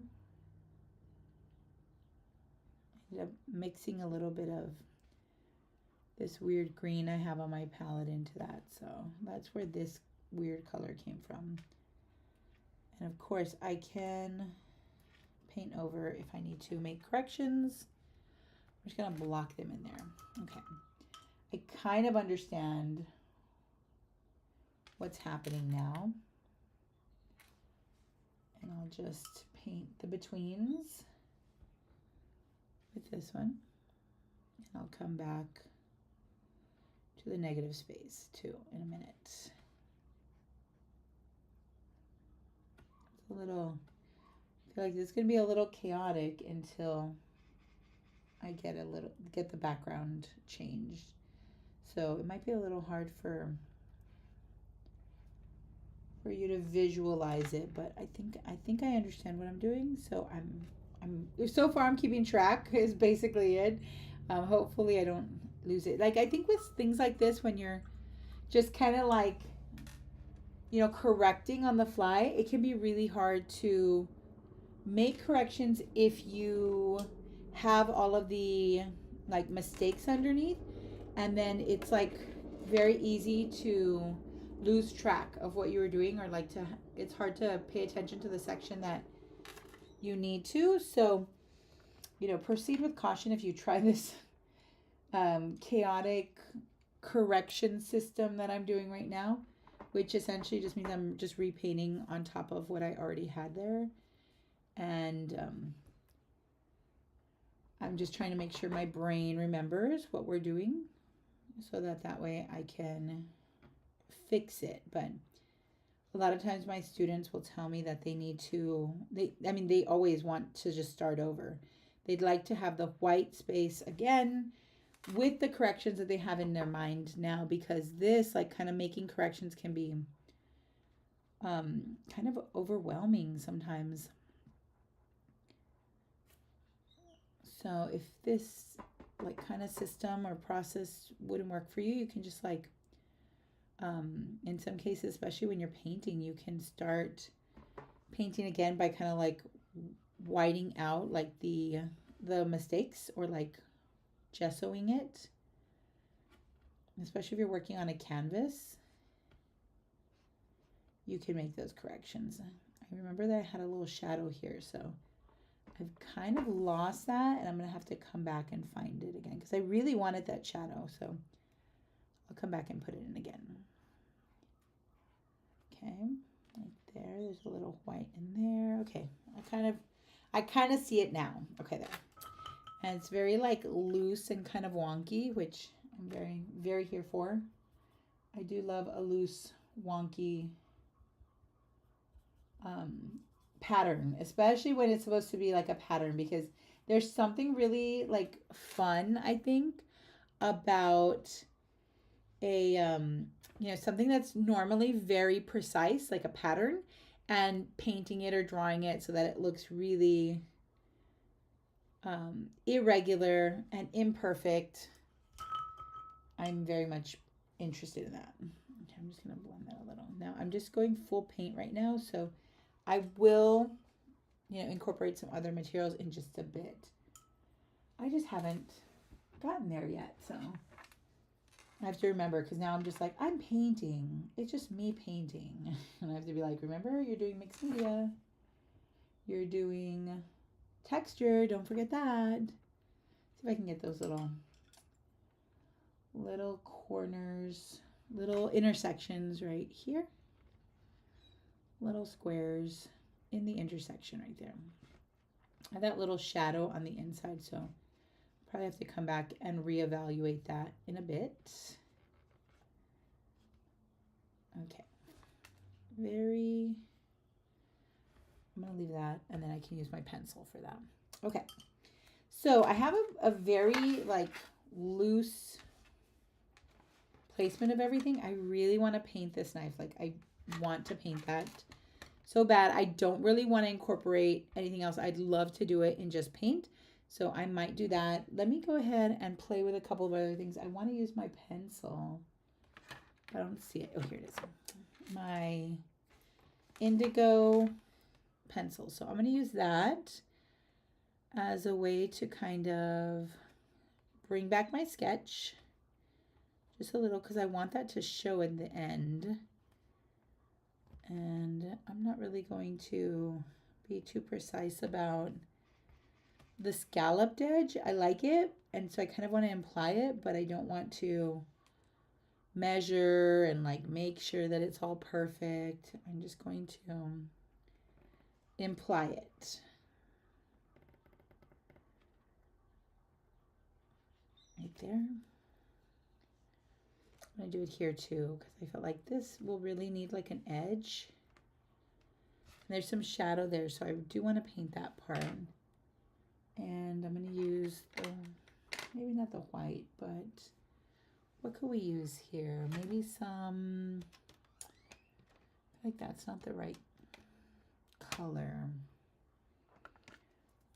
Ended up mixing a little bit of this weird green I have on my palette into that. So that's where this weird color came from. And of course I can paint over if I need to make corrections. I'm just gonna block them in there. Okay. I kind of understand what's happening now. And I'll just paint the betweens with this one. And I'll come back to the negative space too in a minute. It's a little, I feel like this is gonna be a little chaotic until I get the background changed. So it might be a little hard for you to visualize it, but I think I understand what I'm doing. So so far I'm keeping track is basically it. Hopefully I don't lose it. Like I think with things like this, when you're just kind of like, you know, correcting on the fly, it can be really hard to make corrections if you have all of the like mistakes underneath, and then it's like very easy to lose track of what you were doing, or like it's hard to pay attention to the section that you need to. So, you know, proceed with caution if you try this chaotic correction system that I'm doing right now, which essentially just means I'm just repainting on top of what I already had there. And I'm just trying to make sure my brain remembers what we're doing so that way I can fix it. But a lot of times my students will tell me that they need to, they always want to just start over. They'd like to have the white space again with the corrections that they have in their mind now, because this, like, kind of making corrections can be kind of overwhelming sometimes. So if this like kind of system or process wouldn't work for you, you can just like in some cases, especially when you're painting, you can start painting again by kind of like whiting out like the mistakes, or like gessoing it, especially if you're working on a canvas. You can make those corrections. I remember that I had a little shadow here, so I've kind of lost that, and I'm going to have to come back and find it again because I really wanted that shadow, so I'll come back and put it in again. Okay, right there. There's a little white in there. Okay, I kind of see it now. Okay, there. And it's very like loose and kind of wonky, which I'm very, very here for. I do love a loose, wonky pattern, especially when it's supposed to be like a pattern, because there's something really like fun, I think, about a you know, something that's normally very precise, like a pattern, and painting it or drawing it so that it looks really irregular and imperfect. I'm very much interested in that. Okay, I'm just going to blend that a little. Now I'm just going full paint right now, so I will, you know, incorporate some other materials in just a bit. I just haven't gotten there yet, so I have to remember, because now I'm just like, I'm painting. It's just me painting. And I have to be like, remember, you're doing mixed media. You're doing texture. Don't forget that. See if I can get those little corners, little intersections right here. Little squares in the intersection right there. I have that little shadow on the inside, so probably have to come back and reevaluate that in a bit. Okay. I'm going to leave that, and then I can use my pencil for that. Okay. So I have a very like loose placement of everything. I really want to paint this knife. Like, I want to paint that so bad. I don't really want to incorporate anything else. I'd love to do it in just paint. So I might do that. Let me go ahead and play with a couple of other things. I want to use my pencil. I don't see it. Oh, here it is. My indigo pencil. So I'm going to use that as a way to kind of bring back my sketch just a little, because I want that to show in the end. And I'm not really going to be too precise about the scalloped edge. I like it, and so I kind of want to imply it, but I don't want to measure and like make sure that it's all perfect. I'm just going to imply it. Right there. I'm going to do it here too because I felt like this will really need like an edge. And there's some shadow there, so I do want to paint that part. And I'm going to use the, maybe not the white, but what could we use here? Maybe some, I think that's not the right color.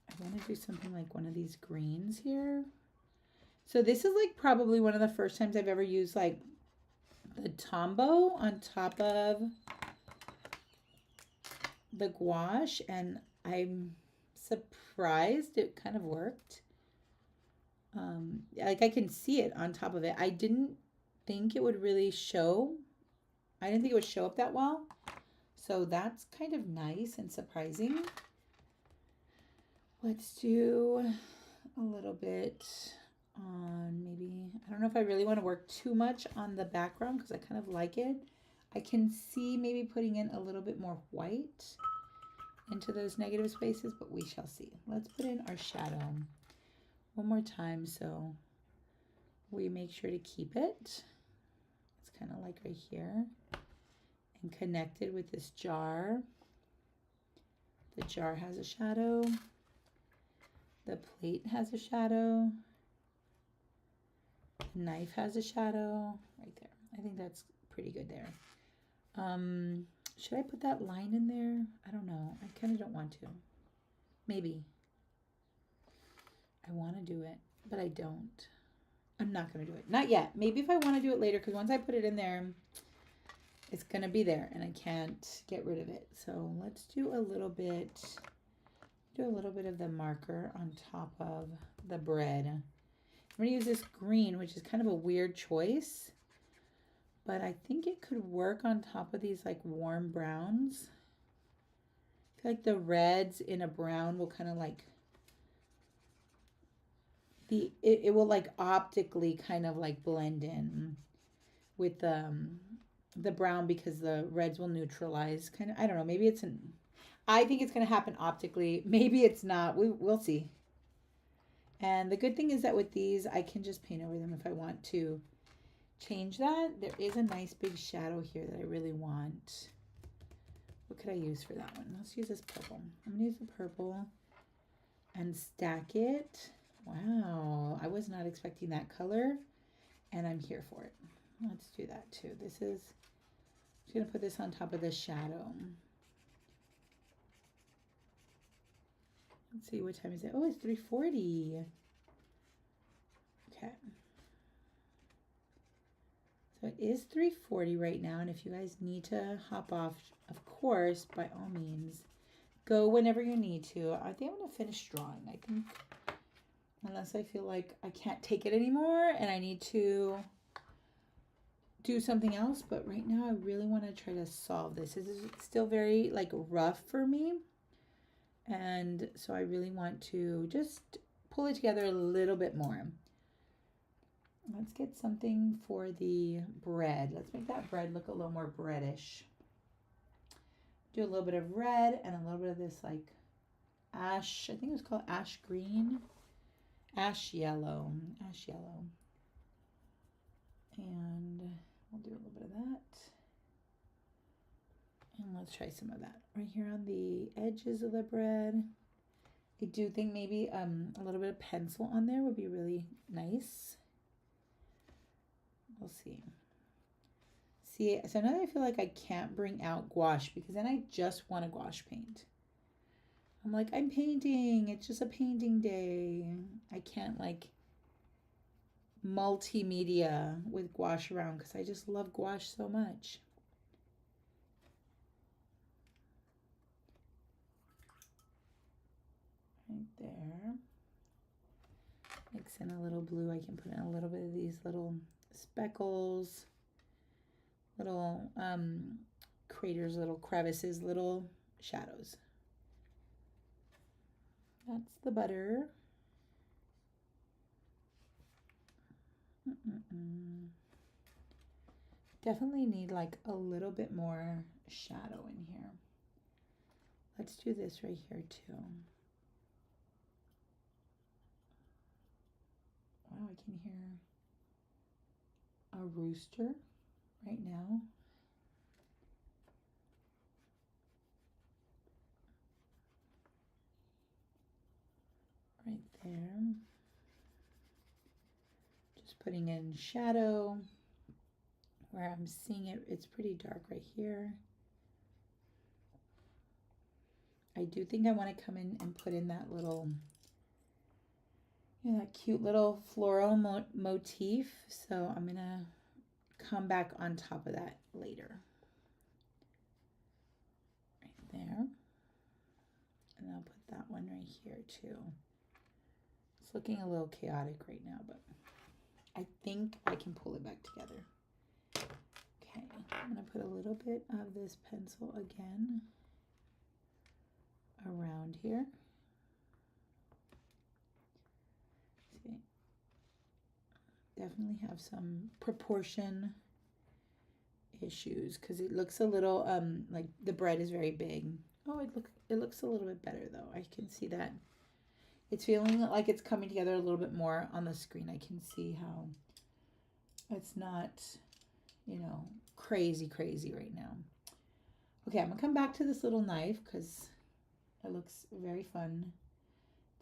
I want to do something like one of these greens here. So this is like probably one of the first times I've ever used like the Tombow on top of the gouache, and I'm surprised it kind of worked. Like I can see it on top of it. I didn't think it would really show. I didn't think it would show up that well. So that's kind of nice and surprising. Let's do a little bit on maybe, I don't know if I really want to work too much on the background because I kind of like it. I can see maybe putting in a little bit more white into those negative spaces, but we shall see. Let's put in our shadow one more time so we make sure to keep it. It's kind of like right here and connected with this jar. The jar has a shadow. The plate has a shadow. The knife has a shadow right there. I think that's pretty good there. Should I put that line in there? I don't know. I kind of don't want to. Maybe. I want to do it, but I don't. I'm not going to do it. Not yet. Maybe if I want to do it later, because once I put it in there, it's going to be there and I can't get rid of it. So let's do a little bit of the marker on top of the bread. I'm going to use this green, which is kind of a weird choice, but I think it could work on top of these like warm browns. I feel like the reds in a brown will kind of like, it will like optically kind of like blend in with the brown because the reds will neutralize kind of, I don't know, maybe it's I think it's going to happen optically. Maybe it's not. We'll see. And the good thing is that with these, I can just paint over them if I want to change that. There is a nice big shadow here that I really want. What could I use for that one? Let's use this purple. I'm going to use the purple and stack it. Wow, I was not expecting that color, and I'm here for it. Let's do that too. I'm just going to put this on top of the shadow. Let's see, what time is it? Oh, it's 3:40. Okay. So it is 3:40 right now, and if you guys need to hop off, of course, by all means, go whenever you need to. I think I'm going to finish drawing. I think, unless I feel like I can't take it anymore and I need to do something else. But right now, I really want to try to solve this. This is still very like rough for me. And so I really want to just pull it together a little bit more. Let's get something for the bread. Let's make that bread look a little more breadish. Do a little bit of red and a little bit of this like ash, I think it was called ash green, ash yellow. And we'll do a little bit of that. And let's try some of that right here on the edges of the bread. I do think maybe a little bit of pencil on there would be really nice. We'll see. See, so now I feel like I can't bring out gouache because then I just want to gouache paint. I'm like, I'm painting. It's just a painting day. I can't like multimedia with gouache around because I just love gouache so much. Right there. Mix in a little blue. I can put in a little bit of these little speckles, little craters, little crevices, little shadows. That's the butter. Definitely need like a little bit more shadow in here. Let's do this right here too. Wow, I can hear a rooster right now. Right there. Just putting in shadow where I'm seeing it. It's pretty dark right here. I do think I want to come in and put in that little, that cute little floral motif. So I'm going to come back on top of that later. Right there. And I'll put that one right here too. It's looking a little chaotic right now, but I think I can pull it back together. Okay, I'm going to put a little bit of this pencil again around here. See, definitely have some proportion issues because it looks a little like the bread is very big. Oh, it looks a little bit better though. I can see that. It's feeling like it's coming together a little bit more on the screen. I can see how it's not, crazy right now. Okay, I'm gonna come back to this little knife because it looks very fun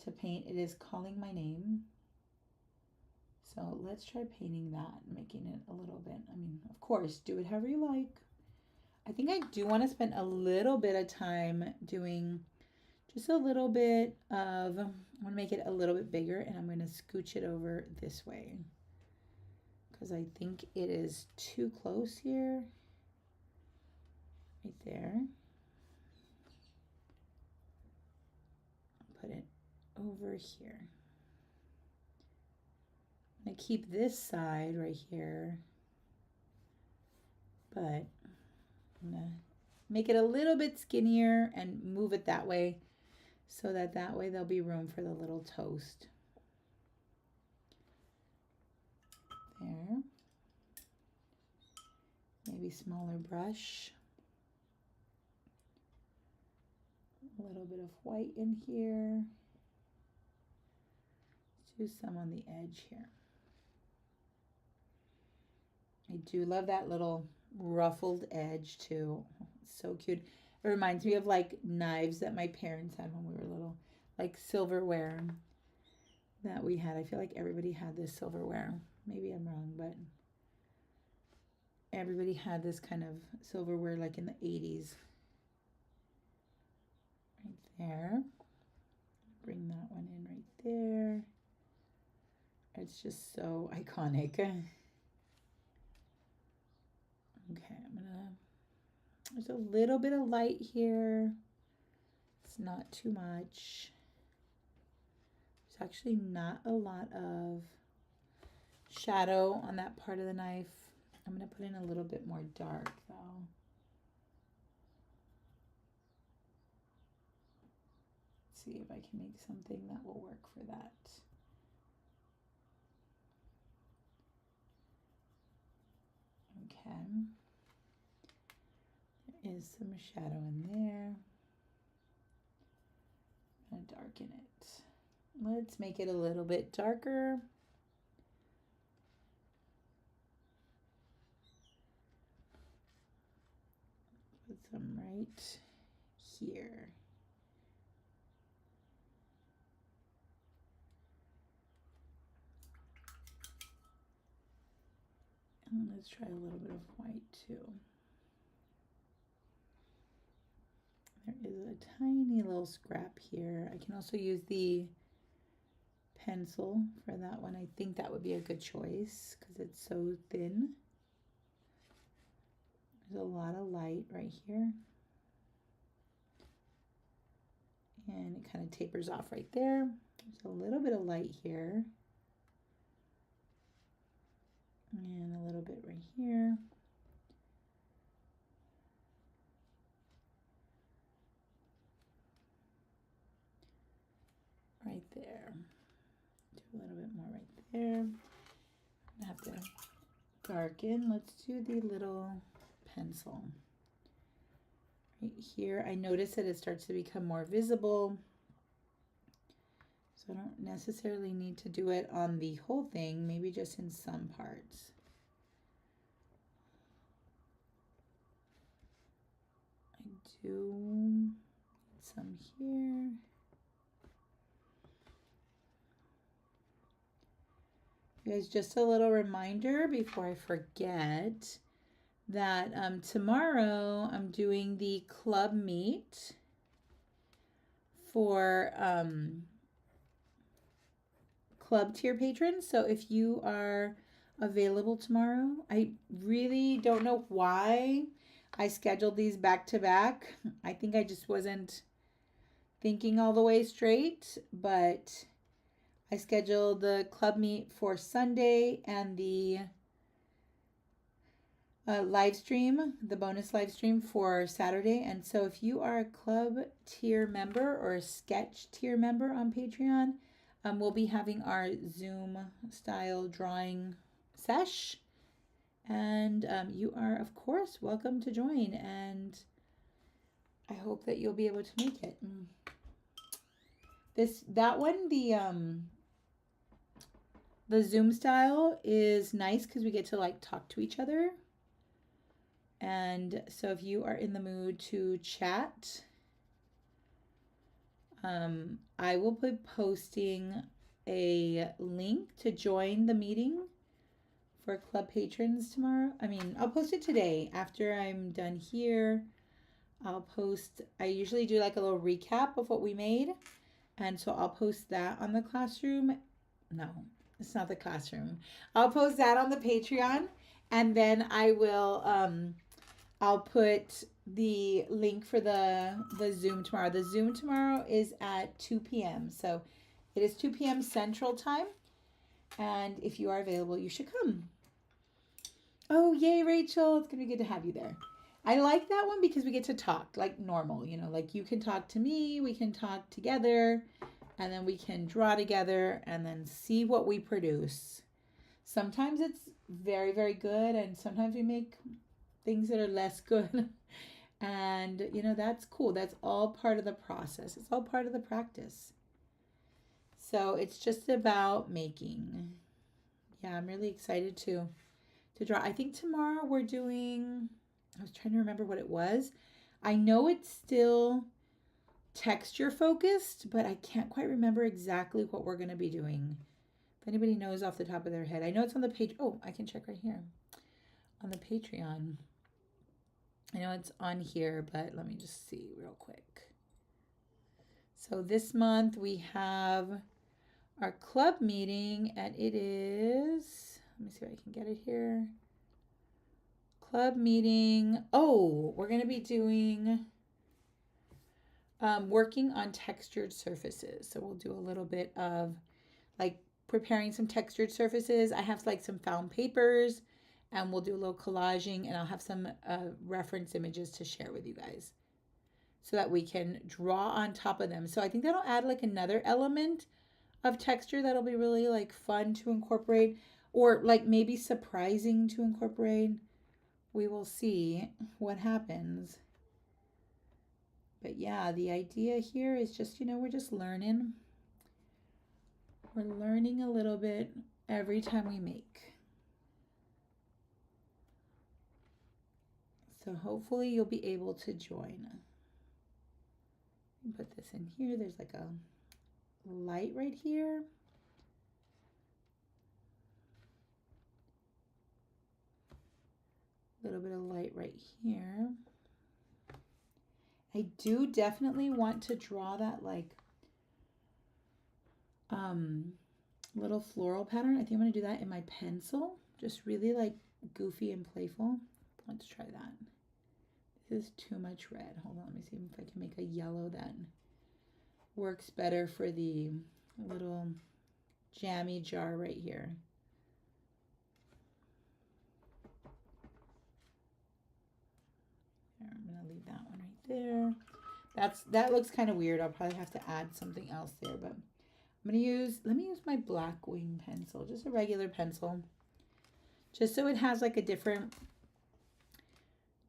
to paint. It is calling my name. So let's try painting that, making it a little bit, of course, do it however you like. I think I do want to spend a little bit of time doing just a little bit of, I want to make it a little bit bigger, and I'm going to scooch it over this way because I think it is too close here. Right there. Put it over here. I keep this side right here, but I'm gonna make it a little bit skinnier and move it that way so that way there'll be room for the little toast. There. Maybe smaller brush. A little bit of white in here. Let's do some on the edge here. I do love that little ruffled edge too. It's so cute. It reminds me of like knives that my parents had when we were little, like silverware that we had. I feel like everybody had this silverware. Maybe I'm wrong, but everybody had this kind of silverware like in the 80s. Right there. Bring that one in right there. It's just so iconic. Okay, there's a little bit of light here. It's not too much. There's actually not a lot of shadow on that part of the knife. I'm going to put in a little bit more dark though. Let's see if I can make something that will work for that. Okay. There is some shadow in there. I'm going to darken it. Let's make it a little bit darker. Put some right here. And let's try a little bit of white too. There is a tiny little scrap here. I can also use the pencil for that one. I think that would be a good choice because it's so thin. There's a lot of light right here. And it kind of tapers off right there. There's a little bit of light here. And a little bit right here. there. I have to darken. Let's do the little pencil. Right here, I notice that it starts to become more visible. So I don't necessarily need to do it on the whole thing, maybe just in some parts. I do some here. You guys, just a little reminder before I forget that tomorrow I'm doing the club meet for club tier patrons. So if you are available tomorrow, I really don't know why I scheduled these back to back. I think I just wasn't thinking all the way straight, but I scheduled the club meet for Sunday and the live stream, the bonus live stream for Saturday. And so if you are a club tier member or a sketch tier member on Patreon, we'll be having our Zoom style drawing sesh. And you are, of course, welcome to join. And I hope that you'll be able to make it. That one, the Zoom style is nice because we get to like talk to each other. And so if you are in the mood to chat, I will be posting a link to join the meeting for club patrons tomorrow. I'll post it today after I'm done here. I usually do like a little recap of what we made. And so I'll post that on the classroom. No, it's not the classroom. I'll post that on the Patreon. And then I will, I'll put the link for the Zoom tomorrow. The Zoom tomorrow is at 2 p.m. So it is 2 p.m. Central Time. And if you are available, you should come. Oh, yay, Rachel. It's going to be good to have you there. I like that one because we get to talk like normal, like you can talk to me, we can talk together, and then we can draw together and then see what we produce. Sometimes it's very, very good, and sometimes we make things that are less good. And, that's cool. That's all part of the process. It's all part of the practice. So it's just about making. Yeah, I'm really excited to draw. I think tomorrow we're doing... I was trying to remember what it was. I know it's still texture focused, but I can't quite remember exactly what we're going to be doing. If anybody knows off the top of their head. I know it's on the page. Oh, I can check right here. On the Patreon. I know it's on here, but let me just see real quick. So this month we have our club meeting, and it is... Let me see if I can get it here. Club meeting. Oh, we're going to be doing working on textured surfaces. So we'll do a little bit of like preparing some textured surfaces. I have like some found papers, and we'll do a little collaging, and I'll have some reference images to share with you guys so that we can draw on top of them. So I think that'll add like another element of texture that'll be really like fun to incorporate, or like maybe surprising to incorporate. We will see what happens. But yeah, the idea here is just, we're just learning. We're learning a little bit every time we make. So hopefully you'll be able to join. Put this in here. There's like a light right here. A little bit of light right here. I do definitely want to draw that like little floral pattern. I think I'm going to do that in my pencil. Just really like goofy and playful. Let's try that. This is too much red. Hold on, let me see if I can make a yellow that works better for the little jammy jar right here. I'm going to leave that one right there. That looks kind of weird. I'll probably have to add something else there, but I'm going to let me use my black wing pencil, just a regular pencil, just so it has like a different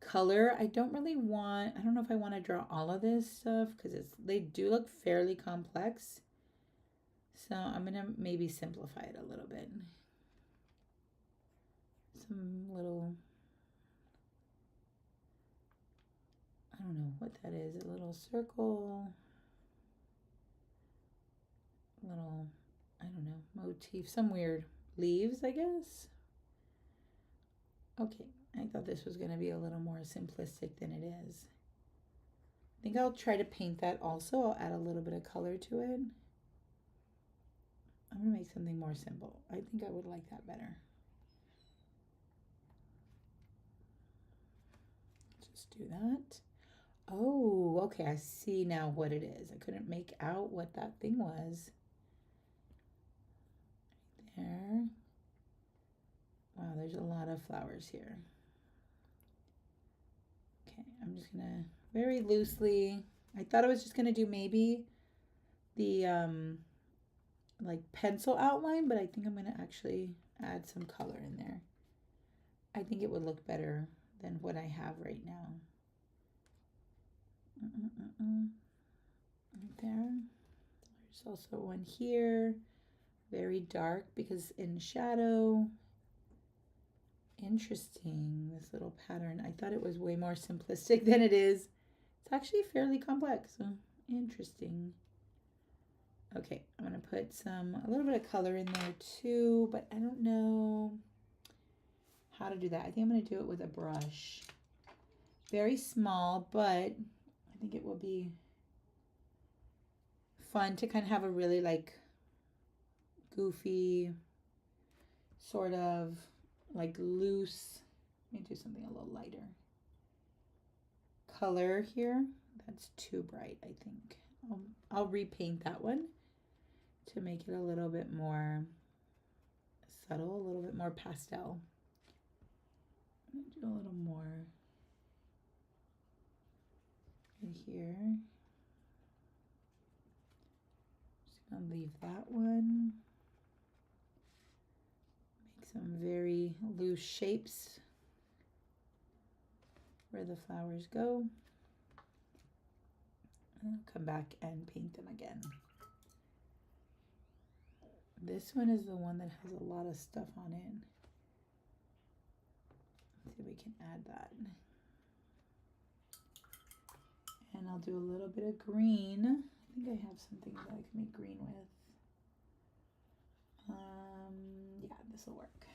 color. I don't know if I want to draw all of this stuff because they do look fairly complex. So I'm going to maybe simplify it a little bit. Some little, I don't know what that is, a little circle, little, I don't know, motif, some weird leaves, I guess. Okay, I thought this was going to be a little more simplistic than it is. I think I'll try to paint that also. I'll add a little bit of color to it. I'm going to make something more simple. I think I would like that better. Just do that. Oh, okay, I see now what it is. I couldn't make out what that thing was. Right there. Wow, there's a lot of flowers here. Okay, I'm just gonna very loosely, I thought I was just gonna do maybe the like pencil outline, but I think I'm gonna actually add some color in there. I think it would look better than what I have right now. Right there. There's also one here, very dark because in shadow. Interesting, this little pattern. I thought it was way more simplistic than it is. It's actually fairly complex, so interesting. Okay, I'm gonna put a little bit of color in there too, but I don't know how to do that. I think I'm gonna do it with a brush. Very small, but I think it will be fun to kind of have a really like goofy, sort of like loose, let me do something a little lighter. Color here, that's too bright, I think. I'll repaint that one to make it a little bit more subtle, a little bit more pastel. I'm gonna do a little more right here. Just gonna leave that one. Make some very loose shapes where the flowers go. And I'll come back and paint them again. This one is the one that has a lot of stuff on it. Let's see if we can add that. And I'll do a little bit of green. I think I have something that I can make green with. Yeah, this will work.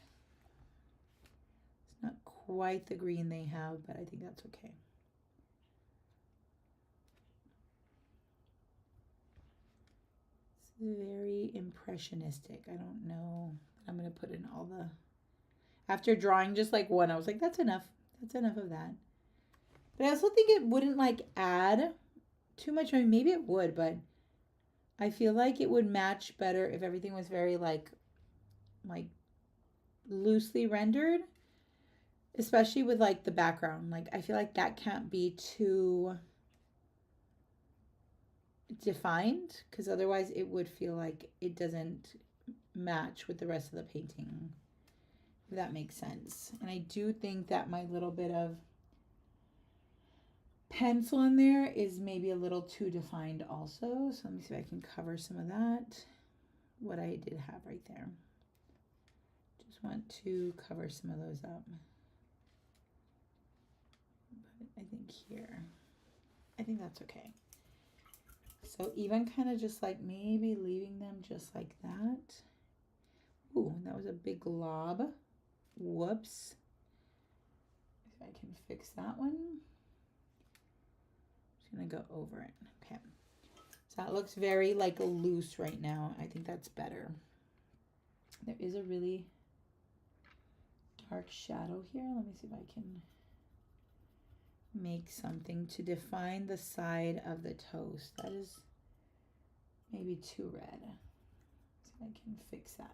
It's not quite the green they have, but I think that's okay. It's very impressionistic. I don't know. I'm going to put in all the... After drawing just like one, I was like, that's enough. That's enough of that. But I also think it wouldn't like add too much. I mean, maybe it would, but I feel like it would match better if everything was very like loosely rendered, especially with like the background. Like I feel like that can't be too defined because otherwise it would feel like it doesn't match with the rest of the painting, if that makes sense. And I do think that my little bit of pencil in there is maybe a little too defined also. So let me see if I can cover some of that, what I did have right there. Just want to cover some of those up. But I think here, I think that's okay. So even kind of just like maybe leaving them just like that. Ooh, that was a big glob. Whoops. If I can fix that one. I'm just gonna go over it. Okay. So that looks very like loose right now. I think that's better. There is a really dark shadow here. Let me see if I can make something to define the side of the toast. That is maybe too red. So I can fix that.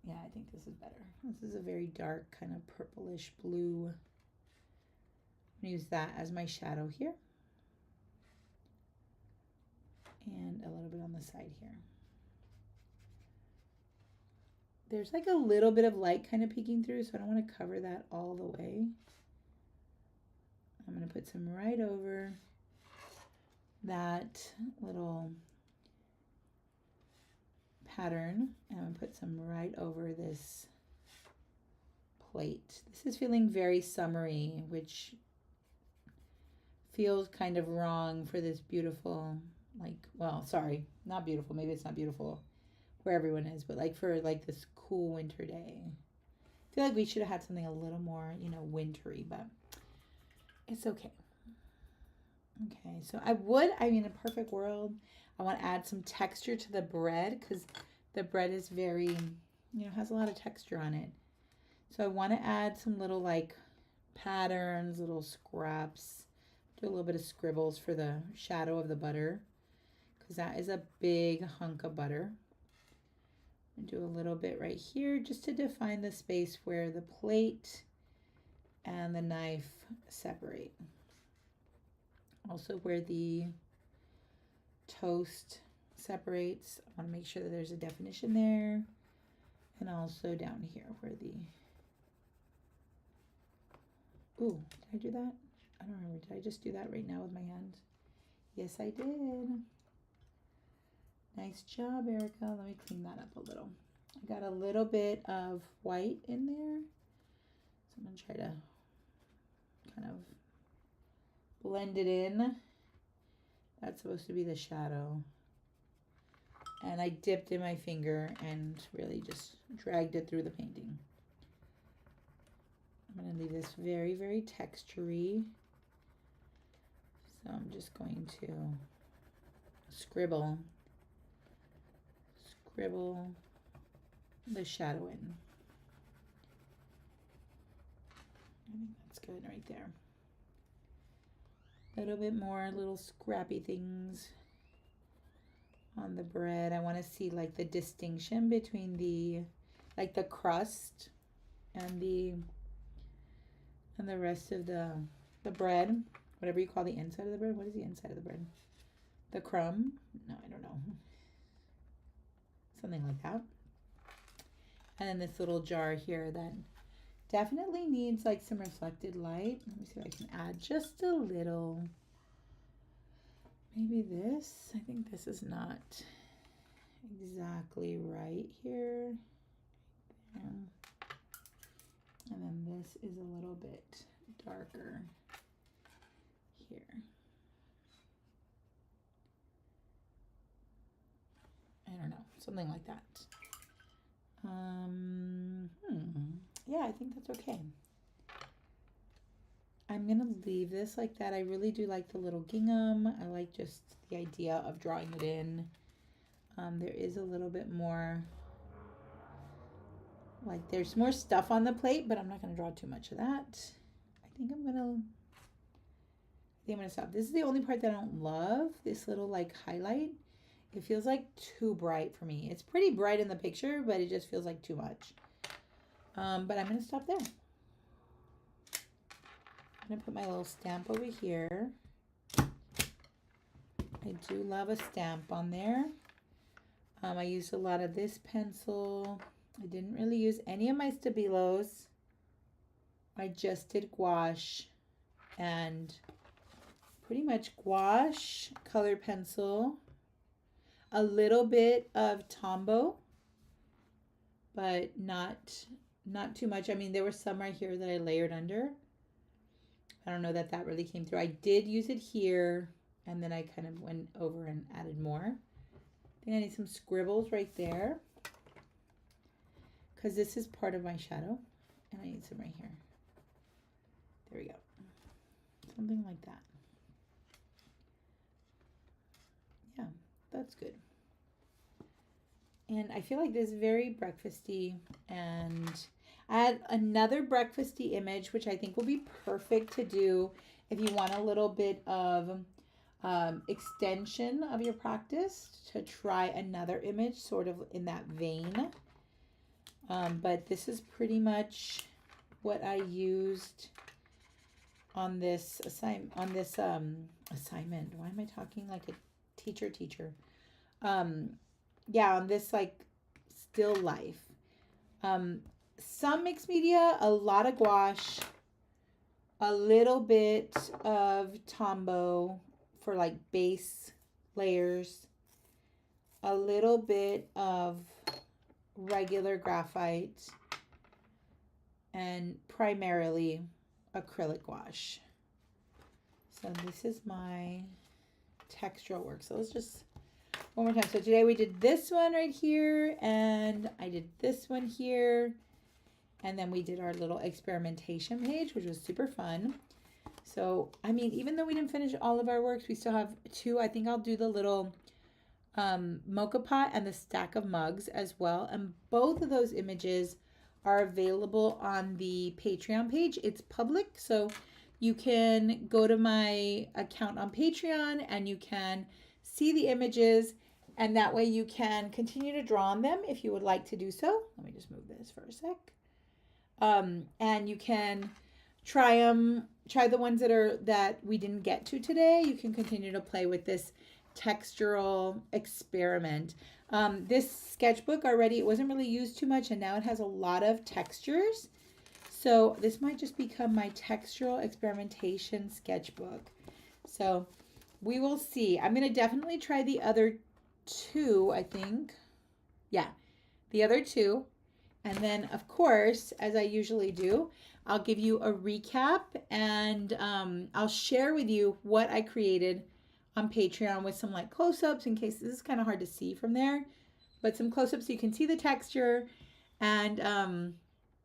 Yeah, I think this is better. This is a very dark kind of purplish blue. I'm gonna use that as my shadow here. and a little bit on the side here. There's like a little bit of light kind of peeking through, so I don't want to cover that all the way. I'm going to put some right over that little pattern, and I'm going to put some right over this plate. This is feeling very summery, which feels kind of wrong for this beautiful, like, well, sorry, not beautiful. Maybe it's not beautiful where everyone is, but like for like this cool winter day. I feel like we should have had something a little more, you know, wintry, but it's okay. Okay, so I mean, in a perfect world, I want to add some texture to the bread because the bread is very, you know, has a lot of texture on it. So I want to add some little like patterns, little scraps, do a little bit of scribbles for the shadow of the butter because that is a big hunk of butter. And do a little bit right here just to define the space where the plate and the knife separate. Also where the toast separates, I want to make sure that there's a definition there. And also down here where the, ooh, did I do that? I don't remember. Did I just do that right now with my hand? Yes, I did. Nice job, Erica. Let me clean that up a little. I got a little bit of white in there. So I'm going to try to kind of blend it in. That's supposed to be the shadow. And I dipped in my finger and really just dragged it through the painting. I'm going to leave this very, very textury. So I'm just going to scribble the shadow in. I think that's good right there. A little bit more little scrappy things on the bread. I want to see like the distinction between the like the crust and the rest of the bread, whatever you call the inside of the bread. What is the inside of the bread? The crumb? No, I don't know. Something like that. And then this little jar here that definitely needs like some reflected light. Let me see if I can add just a little. Maybe this. I think this is not exactly right here. And then this is a little bit darker here. I don't know, something like that. Yeah, I think that's okay. I'm gonna leave this like that. I really do like the little gingham. I like just the idea of drawing it in. There is a little bit more, like there's more stuff on the plate, but I'm not gonna draw too much of that. I think I'm gonna stop. This is the only part that I don't love, this little like highlight. It feels like too bright for me. It's pretty bright in the picture, but it just feels like too much. But I'm going to stop there. I'm going to put my little stamp over here. I do love a stamp on there. I used a lot of this pencil. I didn't really use any of my Stabilos. I just did gouache and pretty much gouache, colored pencil, a little bit of Tombow, but not too much. I mean, there were some right here that I layered under. I don't know that really came through. I did use it here, and then I kind of went over and added more. I think I need some scribbles right there because this is part of my shadow, and I need some right here. There we go. Something like that. Yeah, that's good. And I feel like this is very breakfasty, and I had another breakfasty image, which I think will be perfect to do if you want a little bit of extension of your practice, to try another image sort of in that vein. But this is pretty much what I used on this assignment. Why am I talking like a teacher. Um, yeah, on this like still life. Some mixed media, a lot of gouache, a little bit of Tombow for like base layers, a little bit of regular graphite, and primarily acrylic gouache. So this is my textural work. So let's just one more time. So today we did this one right here, and I did this one here, and then we did our little experimentation page, which was super fun. So, I mean, even though we didn't finish all of our works, we still have two. I think I'll do the little mocha pot and the stack of mugs as well. And both of those images are available on the Patreon page. It's public, so you can go to my account on Patreon and you can see the images, and that way you can continue to draw on them if you would like to do so. Let me just move this for a sec. And you can try the ones that we didn't get to today. You can continue to play with this textural experiment. This sketchbook already, it wasn't really used too much, and now it has a lot of textures. So this might just become my textural experimentation sketchbook. So we will see. I'm going to definitely try the other two, I think. Yeah, the other two. And then, of course, as I usually do, I'll give you a recap, and I'll share with you what I created on Patreon with some like close-ups, in case this is kind of hard to see from there, but some close-ups so you can see the texture and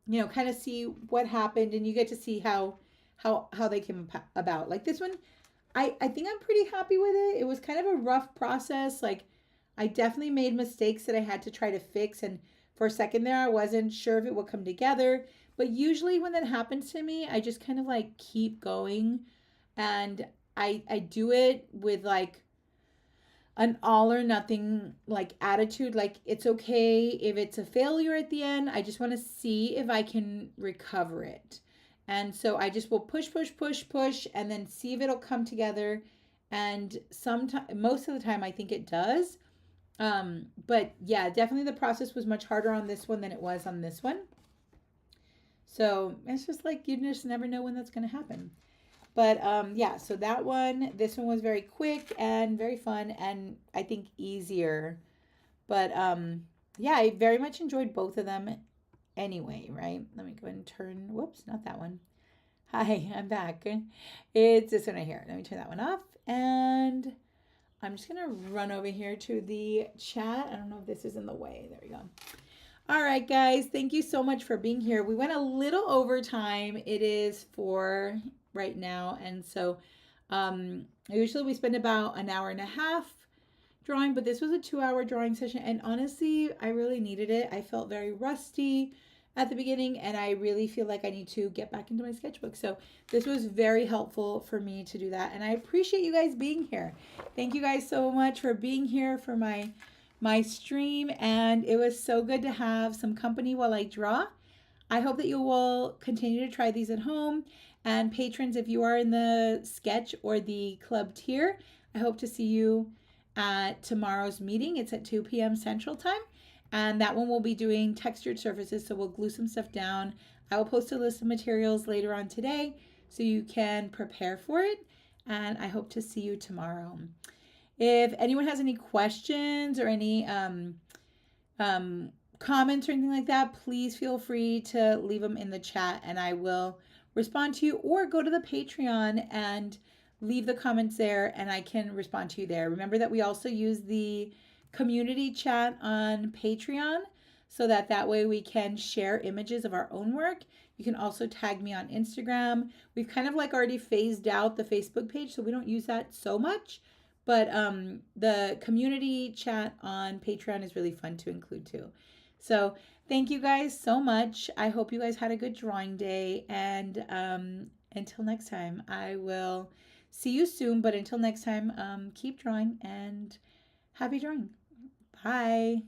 you know, kind of see what happened, and you get to see how they came about. Like this one, I think I'm pretty happy with it. It was kind of a rough process. Like I definitely made mistakes that I had to try to fix, and for a second there I wasn't sure if it would come together. But usually when that happens to me, I just kind of like keep going, and I do it with like an all or nothing like attitude. Like it's okay if it's a failure at the end. I just want to see if I can recover it. And so I just will push, and then see if it'll come together. And most of the time I think it does. But yeah, definitely the process was much harder on this one than it was on this one. So it's just like, you just never know when that's going to happen. But yeah, so this one was very quick and very fun, and I think easier. But yeah, I very much enjoyed both of them anyway, right? Let me go ahead and turn, whoops, not that one. Hi, I'm back. It's this one right here. Let me turn that one off, and I'm just going to run over here to the chat. I don't know if this is in the way. There we go. All right, guys, thank you so much for being here. We went a little over time. It is 4 right now, and so usually we spend about an hour and a half drawing, but this was a 2-hour drawing session, and honestly, I really needed it. I felt very rusty at the beginning, and I really feel like I need to get back into my sketchbook. So this was very helpful for me to do that, and I appreciate you guys being here. Thank you guys so much for being here for my stream, and it was so good to have some company while I draw. I hope that you will continue to try these at home, and patrons, if you are in the sketch or the club tier, I hope to see you at tomorrow's meeting. It's at 2 p.m. Central Time, and that one will be doing textured surfaces, so we'll glue some stuff down. I will post a list of materials later on today so you can prepare for it, and I hope to see you tomorrow. If anyone has any questions or any comments or anything like that, please feel free to leave them in the chat, and I will respond to you, or go to the Patreon and leave the comments there, and I can respond to you there. Remember that we also use the community chat on Patreon, so that way we can share images of our own work. You can also tag me on Instagram. We've kind of like already phased out the Facebook page, so we don't use that so much. But the community chat on Patreon is really fun to include too. So thank you guys so much. I hope you guys had a good drawing day. And until next time, I will see you soon. But until next time, keep drawing and happy drawing. Bye.